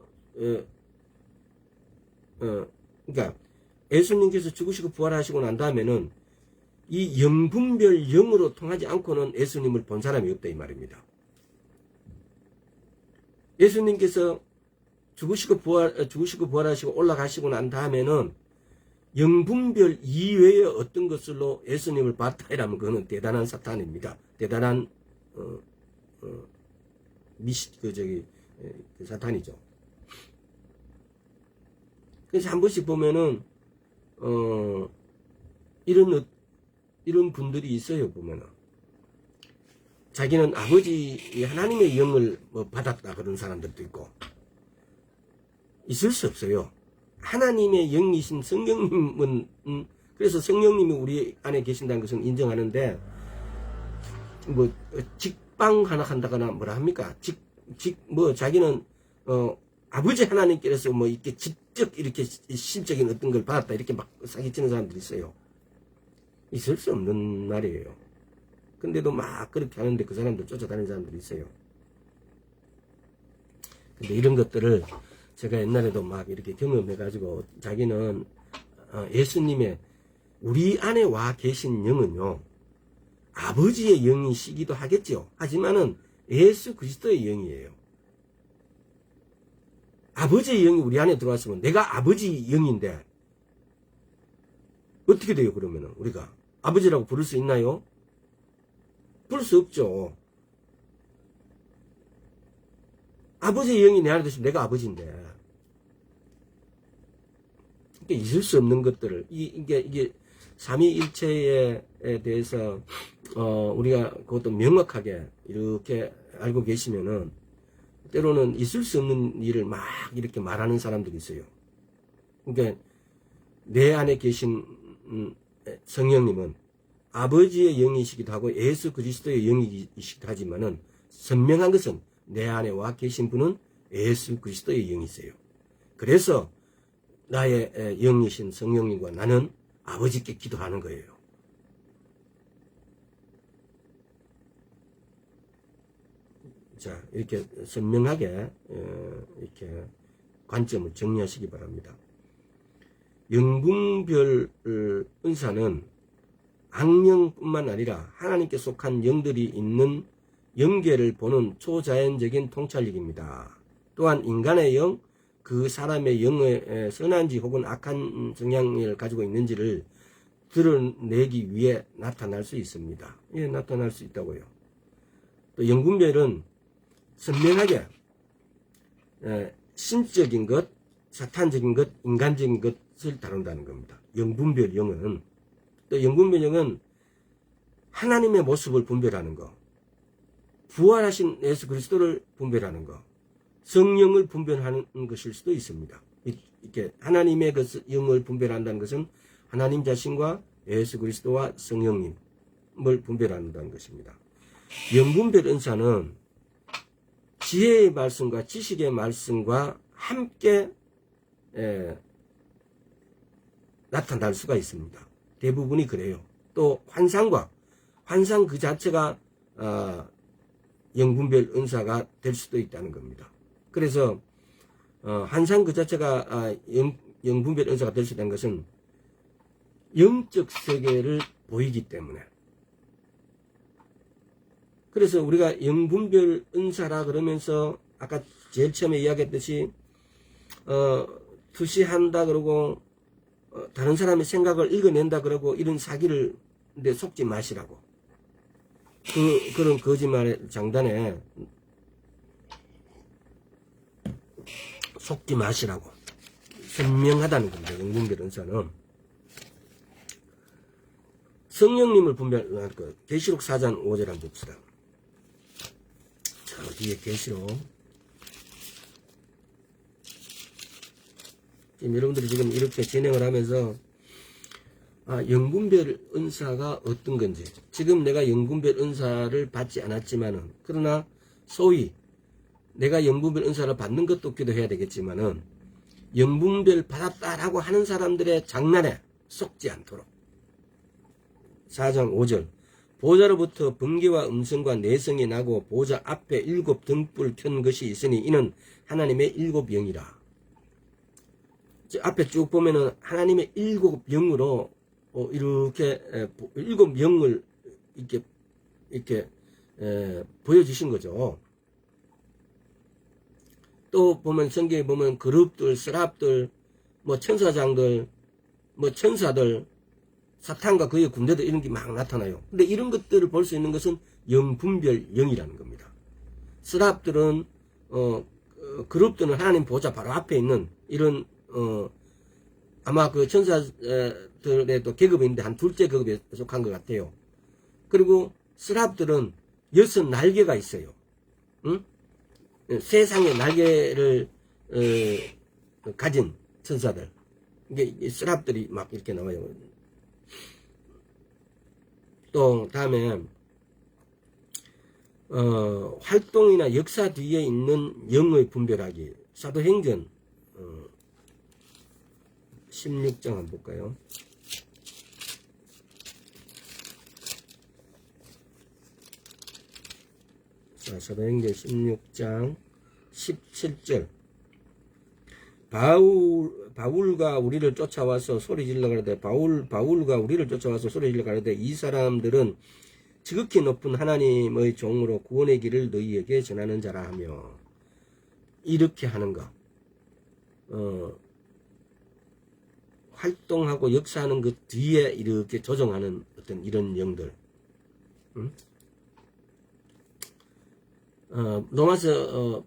그러니까 예수님께서 죽으시고 부활하시고 난 다음에는 이 영분별 영으로 통하지 않고는 예수님을 본 사람이 없다 이 말입니다. 예수님께서 죽으시고 부활하시고 올라가시고 난 다음에는 영분별 이외의 어떤 것으로 예수님을 봤다 이라면 그거는 대단한 사탄입니다. 대단한 사탄이죠. 그래서 한 번씩 보면은 이런 분들이 있어요. 보면은 자기는 아버지 하나님의 영을 받았다 그런 사람들도 있고. 있을 수 없어요. 하나님의 영이신 성령님은 그래서 성령님이 우리 안에 계신다는 것은 인정하는데 직방 하나 한다거나 뭐라 합니까? 자기는 아버지 하나님께서 이렇게 직접 이렇게 신적인 어떤 걸 받았다 이렇게 막 사기치는 사람들이 있어요. 있을 수 없는 말이에요. 근데도 막 그렇게 하는데 그 사람들 쫓아다니는 사람들이 있어요. 근데 이런 것들을 제가 옛날에도 막 이렇게 경험해가지고 자기는 예수님의 우리 안에 와 계신 영은요 아버지의 영이시기도 하겠죠. 하지만은 예수 그리스도의 영이에요. 아버지의 영이 우리 안에 들어왔으면 내가 아버지 영인데 어떻게 돼요? 그러면은 우리가 아버지라고 부를 수 있나요? 부를 수 없죠. 아버지의 영이 내 안에 들어있으면 내가 아버지인데 있을 수 없는 것들을 이게 삼위일체에 대해서 우리가 그것도 명확하게 이렇게 알고 계시면은 때로는 있을 수 없는 일을 막 이렇게 말하는 사람들이 있어요. 그러니까 내 안에 계신 성령님은 아버지의 영이시기도 하고 예수 그리스도의 영이시기도 하지만은 선명한 것은 내 안에 와 계신 분은 예수 그리스도의 영이세요. 그래서 나의 영이신 성령님과 나는 아버지께 기도하는 거예요. 자, 이렇게 선명하게 이렇게 관점을 정리하시기 바랍니다. 영분별 은사는 악령뿐만 아니라 하나님께 속한 영들이 있는 영계를 보는 초자연적인 통찰력입니다. 또한 인간의 영, 그 사람의 영의 선한지 혹은 악한 성향을 가지고 있는지를 드러내기 위해 나타날 수 있습니다. 예, 나타날 수 있다고요. 또 영분별은 선명하게 신적인 것, 사탄적인 것, 인간적인 것을 다룬다는 겁니다. 영분별 영은 또 영분별 영은 하나님의 모습을 분별하는 거, 부활하신 예수 그리스도를 분별하는 거, 성령을 분별하는 것일 수도 있습니다. 이렇게 하나님의 그 영을 분별한다는 것은 하나님 자신과 예수 그리스도와 성령님을 분별한다는 것입니다. 영분별 은사는 지혜의 말씀과 지식의 말씀과 함께 나타날 수가 있습니다. 대부분이 그래요. 또 환상 그 자체가 영분별 은사가 될 수도 있다는 겁니다. 그래서 환상 그 자체가 영분별 은사가 될 수 있다는 것은 영적 세계를 보이기 때문에. 그래서 우리가 영분별 은사라 그러면서 아까 제일 처음에 이야기했듯이 투시한다 그러고 다른 사람의 생각을 읽어낸다 그러고 이런 사기를 속지 마시라고. 그런 거짓말의 장단에 속지 마시라고. 선명하다는 겁니다. 영분별 은사는. 성령님을 분별할 것. 계시록 4장 5절 한번 봅시다. 자, 뒤에 계시록. 지금 여러분들이 지금 이렇게 진행을 하면서 영분별 은사가 어떤 건지, 지금 내가 영분별 은사를 받지 않았지만은, 그러나 소위 내가 영분별 은사를 받는 것도 기도해야 되겠지만은 영분별 받았다라고 하는 사람들의 장난에 속지 않도록. 4장 5절 보좌로부터 번개와 음성과 내성이 나고 보좌 앞에 7 등불 켠 것이 있으니 이는 하나님의 7 영이라. 앞에 쭉 보면은 하나님의 7 영으로 이렇게 7 영을 이렇게 보여주신 거죠. 또 보면 성경에 보면 그룹들, 스랍들, 뭐 천사장들, 뭐 천사들, 사탄과 그의 군대들 이런 게 막 나타나요. 근데 이런 것들을 볼 수 있는 것은 영분별 영이라는 겁니다. 스랍들은 그룹들은 하나님 보좌 바로 앞에 있는 이런 아마 그 천사들의 또 계급이 있는데 한 둘째 계급에 속한 것 같아요. 그리고 스랍들은 6 날개가 있어요. 응? 세상의 날개를 가진 천사들. 이게 스랍들이 막 이렇게 나와요. 또 다음에 활동이나 역사 뒤에 있는 영의 분별하기. 사도행전 16장 한번 볼까요? 자, 사도행전 16장 17절. 바울과 우리를 쫓아와서 소리질러 가라되 바울과 우리를 쫓아와서 소리질러 가라되 이 사람들은 지극히 높은 하나님의 종으로 구원의 길을 너희에게 전하는 자라 하며, 이렇게 하는 것, 활동하고 역사하는 그 뒤에 이렇게 조정하는 어떤 이런 영들. 로마서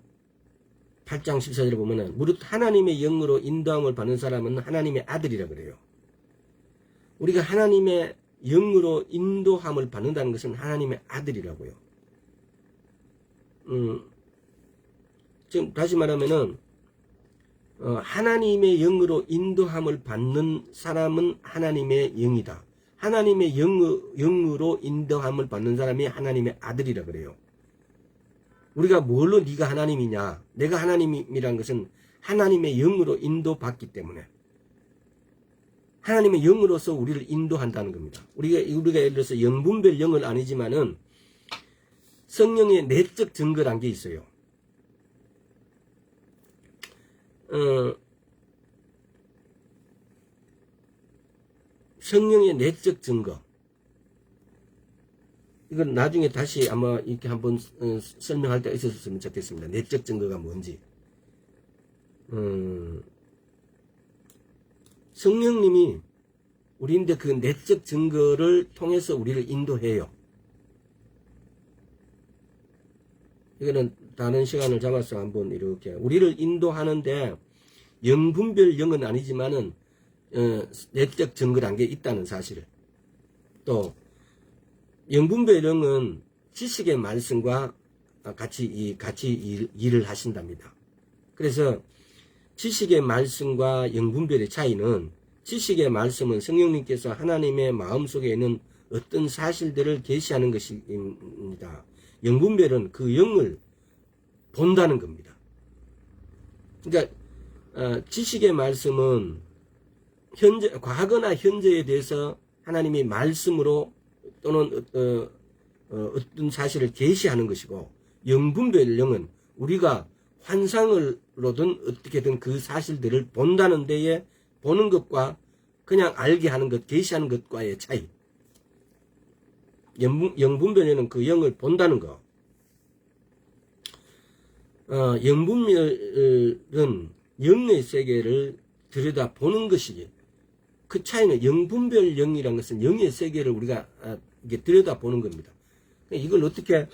8장 14절에 보면은 무릇 하나님의 영으로 인도함을 받는 사람은 하나님의 아들이라 그래요. 우리가 하나님의 영으로 인도함을 받는다는 것은 하나님의 아들이라고요. 지금 다시 말하면은 하나님의 영으로 인도함을 받는 사람은 하나님의 영이다. 하나님의 영으로 인도함을 받는 사람이 하나님의 아들이라 그래요. 우리가 뭘로 네가 하나님이냐? 내가 하나님이란 것은 하나님의 영으로 인도받기 때문에, 하나님의 영으로서 우리를 인도한다는 겁니다. 우리가 예를 들어서 영분별 영은 아니지만은 성령의 내적 증거란 게 있어요. 성령의 내적 증거. 이건 나중에 다시 아마 이렇게 한번 설명할 때가 있었으면 좋겠습니다. 내적 증거가 뭔지. 성령님이 우리인데 그 내적 증거를 통해서 우리를 인도해요. 이거는 다른 시간을 잡아서 한번 이렇게 우리를 인도하는데 영분별 영은 아니지만은 내적 증거란 게 있다는 사실을, 또 영분별 영은 지식의 말씀과 같이 일을 하신답니다. 그래서 지식의 말씀과 영분별의 차이는, 지식의 말씀은 성령님께서 하나님의 마음속에 있는 어떤 사실들을 계시하는 것입니다. 영분별은 그 영을 본다는 겁니다. 그러니까 지식의 말씀은 과거나 현재에 대해서 하나님이 말씀으로 또는 어떤 사실을 계시하는 것이고, 영분별 영은 우리가 환상으로든 어떻게든 그 사실들을 본다는 데에, 보는 것과 그냥 알게 하는 것, 계시하는 것과의 차이. 영분별 영은 그 영을 본다는 거. 영분별은 영의 세계를 들여다보는 것이지, 그 차이는 영분별 영이라는 것은 영의 세계를 우리가 이게 들여다보는 겁니다. 이걸 어떻게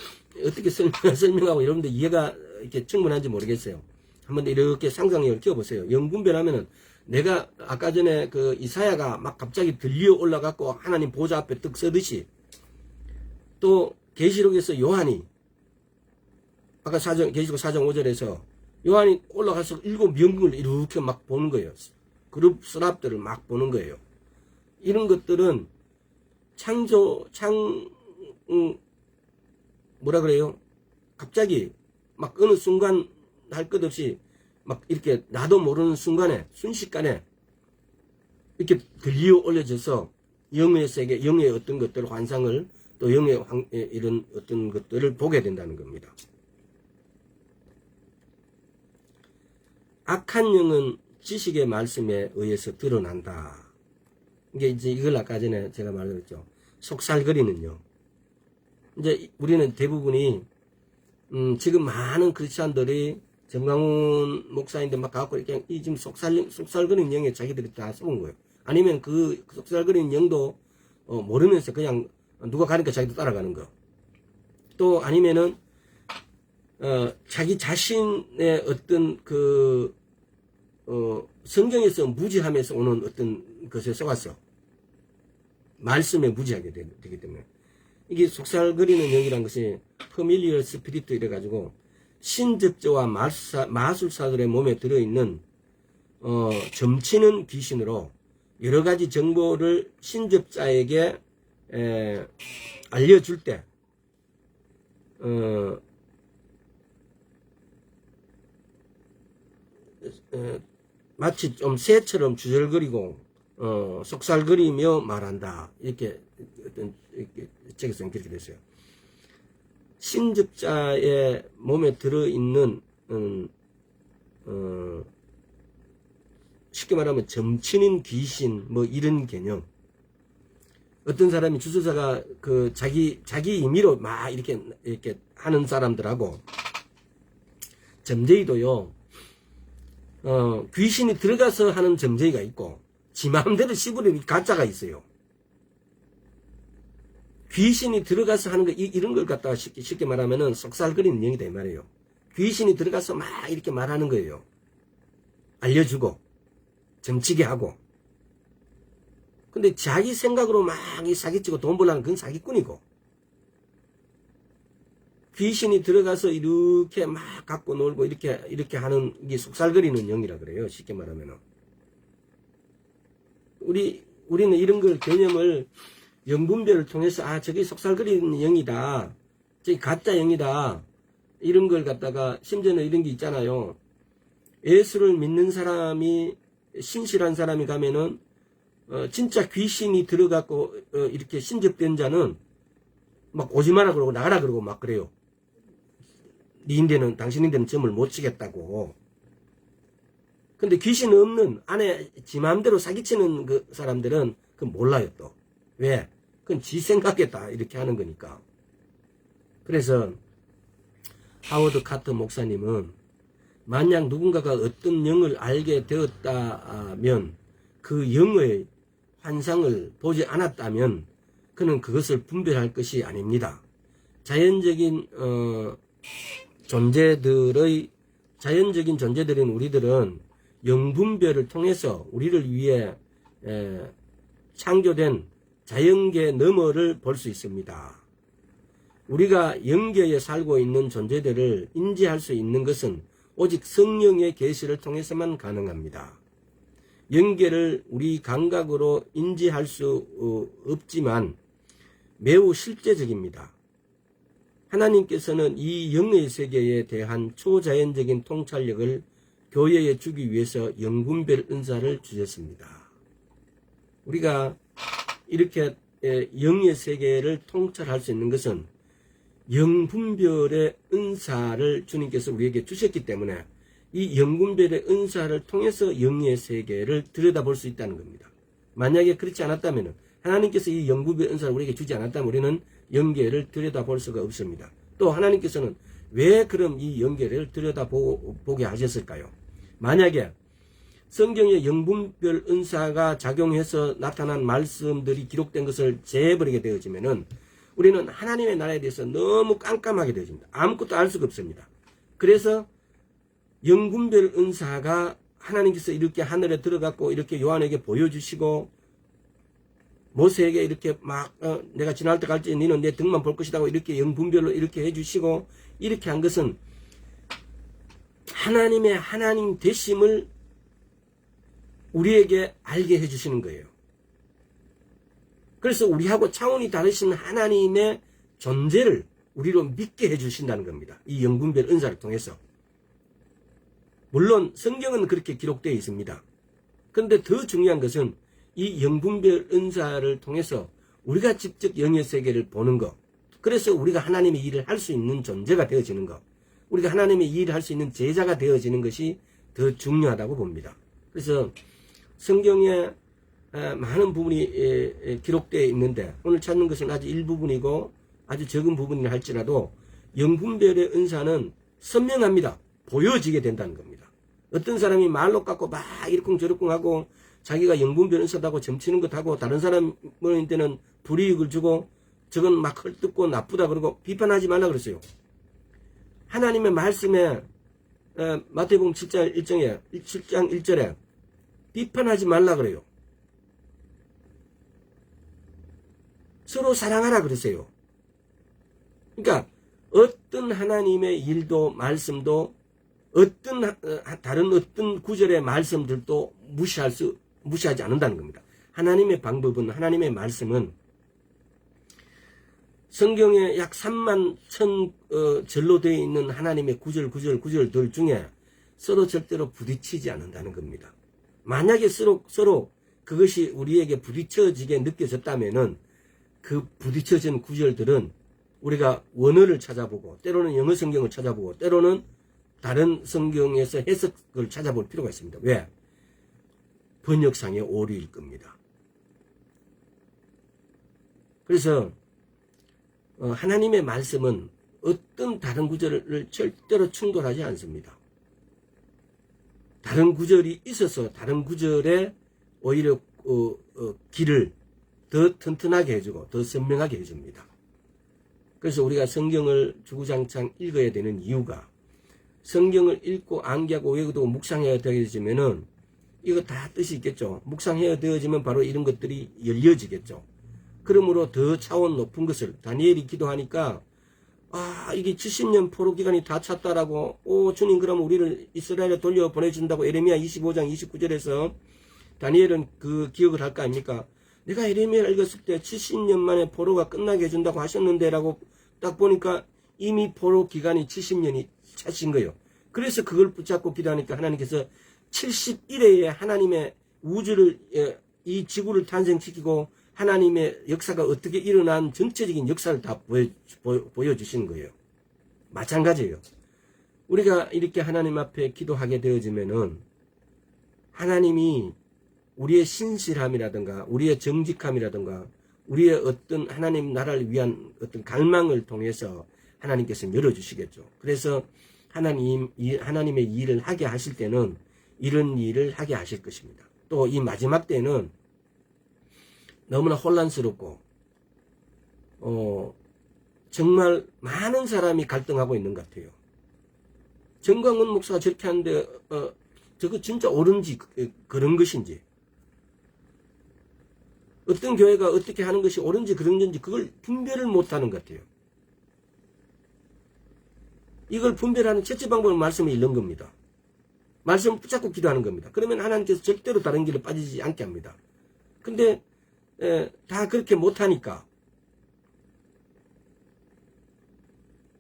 설명하고 여러분들 이해가 이렇게 충분한지 모르겠어요. 한번 이렇게 상상력을 키워보세요. 영분별하면은 내가 아까 전에 그 이사야가 막 갑자기 들려 올라갔고 하나님 보좌 앞에 떡 서듯이, 또 계시록에서 요한이 아까 계시록 4장 5절에서 요한이 올라가서 7명을 이렇게 막 보는 거예요. 그룹 서랍들을 막 보는 거예요. 이런 것들은 뭐라 그래요? 갑자기 막 어느 순간 할 것 없이 막 이렇게 나도 모르는 순간에, 순식간에 이렇게 들려 올려져서 영의 세계, 영의 어떤 것들, 환상을, 또 영의 이런 어떤 것들을 보게 된다는 겁니다. 악한 영은 지식의 말씀에 의해서 드러난다. 이게 이제 이걸 아까 전에 제가 말했죠. 속살거리는 영. 이제 우리는 대부분이 지금 많은 크리스찬들이 정강훈 목사인데 막 가고 이렇게 이 지금 속살거리는 영에 자기들이 다 속은 거예요. 아니면 그 속살거리는 영도 모르면서 그냥 누가 가니까 자기도 따라가는 거. 또 아니면은 자기 자신의 어떤 성경에서 무지하면서 오는 어떤 것에 속아서 말씀에 무지하게 되기 때문에, 이게 속살거리는 영이란 것이 퍼밀리얼 스피리트 이래가지고 신접자와 마술사들의 몸에 들어있는 점치는 귀신으로 여러 가지 정보를 신접자에게 알려줄 때 마치 좀 새처럼 주절거리고 속살거리며 말한다, 이렇게 어떤 책에서는 그렇게 됐어요. 신접자의 몸에 들어있는 쉽게 말하면 점치는 귀신 뭐 이런 개념. 어떤 사람이 주술사가 그 자기 임의로 막 이렇게 하는 사람들하고, 점쟁이도요, 귀신이 들어가서 하는 점쟁이가 있고, 지 마음대로 씹으려는 가짜가 있어요. 귀신이 들어가서 하는 거, 이런 걸 갖다가 쉽게 말하면은 속살거리는 영이다, 이 말이에요. 귀신이 들어가서 막 이렇게 말하는 거예요. 알려주고, 점치게 하고. 근데 자기 생각으로 막 사기치고 돈 벌려는 그건 사기꾼이고, 귀신이 들어가서 이렇게 막 갖고 놀고 이렇게 하는 게 속살거리는 영이라 그래요. 쉽게 말하면은. 우리는 이런 걸 개념을 영분별을 통해서, 아, 저게 속살거리는 영이다. 저게 가짜 영이다. 이런 걸 갖다가, 심지어는 이런 게 있잖아요. 예수를 믿는 사람이, 신실한 사람이 가면은, 진짜 귀신이 들어갖고, 이렇게 신접된 자는, 막 오지 마라 그러고 나가라 그러고 막 그래요. 당신인데는 점을 못 치겠다고. 근데 귀신 없는, 안에 지 마음대로 사기치는 그 사람들은, 그건 몰라요 또. 왜? 그건 지 생각이다. 이렇게 하는 거니까. 그래서, 하워드 카터 목사님은, 만약 누군가가 어떤 영을 알게 되었다면, 그 영의 환상을 보지 않았다면, 그는 그것을 분별할 것이 아닙니다. 자연적인 존재들인 우리들은 영분별을 통해서 우리를 위해 창조된 자연계 너머를 볼 수 있습니다. 우리가 영계에 살고 있는 존재들을 인지할 수 있는 것은 오직 성령의 계시를 통해서만 가능합니다. 영계를 우리 감각으로 인지할 수 없지만 매우 실제적입니다. 하나님께서는 이 영의 세계에 대한 초자연적인 통찰력을 교회에 주기 위해서 영분별 은사를 주셨습니다. 우리가 이렇게 영의 세계를 통찰할 수 있는 것은 영분별의 은사를 주님께서 우리에게 주셨기 때문에 이 영분별의 은사를 통해서 영의 세계를 들여다볼 수 있다는 겁니다. 만약에 그렇지 않았다면, 하나님께서 이 영분별 은사를 우리에게 주지 않았다면 우리는 영계를 들여다볼 수가 없습니다. 또 하나님께서는 왜 그럼 이 영계를 들여다보게 하셨을까요? 만약에 성경에 영분별 은사가 작용해서 나타난 말씀들이 기록된 것을 제해버리게 되어지면은 우리는 하나님의 나라에 대해서 너무 깜깜하게 되어집니다. 아무것도 알 수가 없습니다. 그래서 영분별 은사가 하나님께서 이렇게 하늘에 들어갔고 이렇게 요한에게 보여주시고 모세에게 이렇게 막 내가 지날 때까지 너는 내 등만 볼 것이라고 이렇게 영분별로 이렇게 해주시고 이렇게 한 것은 하나님의 하나님 되심을 우리에게 알게 해주시는 거예요. 그래서 우리하고 차원이 다르신 하나님의 존재를 우리로 믿게 해주신다는 겁니다. 이 영분별 은사를 통해서. 물론 성경은 그렇게 기록되어 있습니다. 그런데 더 중요한 것은 이 영분별 은사를 통해서 우리가 직접 영의 세계를 보는 것, 그래서 우리가 하나님의 일을 할 수 있는 존재가 되어지는 것, 우리가 하나님의 일을 할 수 있는 제자가 되어지는 것이 더 중요하다고 봅니다. 그래서 성경에 많은 부분이 기록되어 있는데 오늘 찾는 것은 아주 일부분이고 아주 적은 부분이라 할지라도 영분별의 은사는 선명합니다. 보여지게 된다는 겁니다. 어떤 사람이 말로 깎고 막 이러쿵저러쿵 하고 자기가 영분별 은사다고 점치는 것하고 다른 사람한테는 불이익을 주고 저건 막 헐뜯고 나쁘다 그러고 비판하지 말라 그랬어요. 하나님의 말씀에 마태복음 7장 1절에 비판하지 말라 그래요. 서로 사랑하라 그러세요. 그러니까 어떤 하나님의 일도 말씀도 다른 어떤 구절의 말씀들도 무시하지 않는다는 겁니다. 하나님의 방법은, 하나님의 말씀은 성경에 약 3만 1,000 절로 되어 있는 하나님의 구절들 중에 서로 절대로 부딪히지 않는다는 겁니다. 만약에 서로 그것이 우리에게 부딪혀지게 느껴졌다면은 그 부딪혀진 구절들은 우리가 원어를 찾아보고 때로는 영어 성경을 찾아보고 때로는 다른 성경에서 해석을 찾아볼 필요가 있습니다. 왜? 번역상의 오류일 겁니다. 그래서 하나님의 말씀은 어떤 다른 구절을 절대로 충돌하지 않습니다. 다른 구절이 있어서 다른 구절에 오히려 길을 더 튼튼하게 해주고 더 선명하게 해줍니다. 그래서 우리가 성경을 주구장창 읽어야 되는 이유가, 성경을 읽고 암기하고 외우고 묵상해야 되어지면은 이거 다 뜻이 있겠죠. 묵상해야 되어지면 바로 이런 것들이 열려지겠죠. 그러므로 더 차원 높은 것을, 다니엘이 기도하니까 이게 70년 포로 기간이 다 찼다라고, 주님 그럼 우리를 이스라엘에 돌려 보내준다고 에레미야 25장 29절에서 다니엘은 그 기억을 할 거 아닙니까? 내가 에레미야를 읽었을 때 70년 만에 포로가 끝나게 해준다고 하셨는데 라고 딱 보니까 이미 포로 기간이 70년이 차신 거예요. 그래서 그걸 붙잡고 기도하니까 하나님께서 71회에 하나님의 우주를, 이 지구를 탄생시키고 하나님의 역사가 어떻게 일어난 전체적인 역사를 다 보여주시는 거예요. 마찬가지예요. 우리가 이렇게 하나님 앞에 기도하게 되어지면은 하나님이 우리의 신실함이라든가 우리의 정직함이라든가 우리의 어떤 하나님 나라를 위한 어떤 갈망을 통해서 하나님께서 열어주시겠죠. 그래서 하나님의 일을 하게 하실 때는 이런 일을 하게 하실 것입니다. 또 이 마지막 때는 너무나 혼란스럽고 정말 많은 사람이 갈등하고 있는 것 같아요. 정광훈 목사가 저렇게 하는데 저거 진짜 옳은지 그런 것인지, 어떤 교회가 어떻게 하는 것이 옳은지 그런 건지 그걸 분별을 못하는 것 같아요. 이걸 분별하는 첫째 방법은 말씀을 읽는 겁니다. 말씀을 붙잡고 기도하는 겁니다. 그러면 하나님께서 절대로 다른 길을 빠지지 않게 합니다. 근데 다 그렇게 못하니까,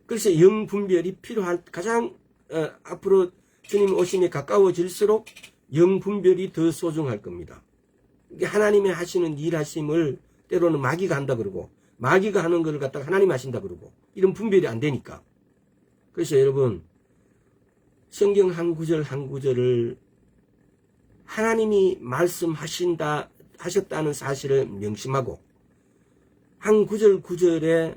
그래서 영분별이 필요할, 가장 앞으로 주님 오심이 가까워질수록 영분별이 더 소중할 겁니다. 하나님이 하시는 일하심을 때로는 마귀가 한다 그러고, 마귀가 하는 걸 갖다가 하나님 하신다 그러고, 이런 분별이 안 되니까. 그래서 여러분, 성경 한 구절 한 구절을 하나님이 하셨다는 사실을 명심하고, 한 구절 구절에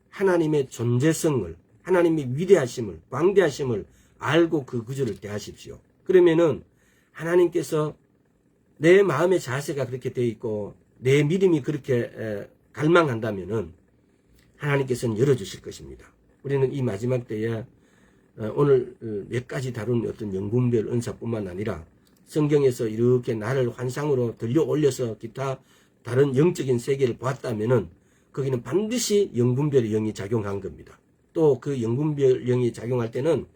하나님의 존재성을, 하나님의 위대하심을, 광대하심을 알고 그 구절을 대하십시오. 그러면은 하나님께서 내 마음의 자세가 그렇게 되어 있고 내 믿음이 그렇게 갈망한다면은 하나님께서는 열어주실 것입니다. 우리는 이 마지막 때에 오늘 몇 가지 다룬 어떤 영분별 은사뿐만 아니라 성경에서 이렇게 나를 환상으로 들려 올려서 기타 다른 영적인 세계를 보았다면은 거기는 반드시 영분별의 영이 작용한 겁니다. 또 그 영분별 영이 작용할 때는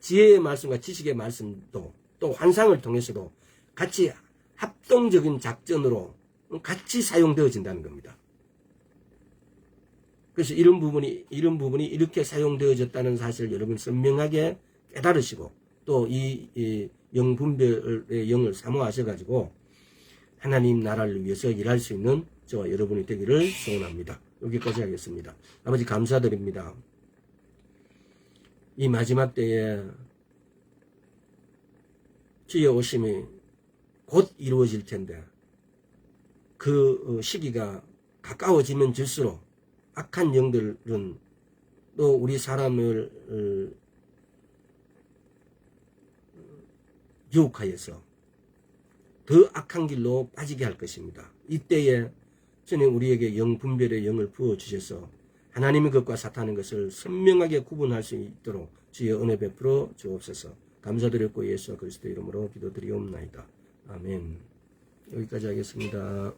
지혜의 말씀과 지식의 말씀도 또 환상을 통해서도 같이 합동적인 작전으로 같이 사용되어진다는 겁니다. 그래서 이런 부분이 이렇게 사용되어졌다는 사실을 여러분 선명하게 깨달으시고 또 이 영분별의 영을 사모하셔가지고 하나님 나라를 위해서 일할 수 있는 저와 여러분이 되기를 소원합니다. 여기까지 하겠습니다. 아버지 감사드립니다. 이 마지막 때에 주의 오심이 곧 이루어질 텐데 그 시기가 가까워지면 질수록 악한 영들은 또 우리 사람을 유혹하여서 더 악한 길로 빠지게 할 것입니다. 이때에 주님 우리에게 영분별의 영을 부어주셔서 하나님의 것과 사탄의 것을 선명하게 구분할 수 있도록 주의 은혜 베풀어 주옵소서. 감사드렸고 예수 그리스도 이름으로 기도드리옵나이다. 아멘. 여기까지 하겠습니다.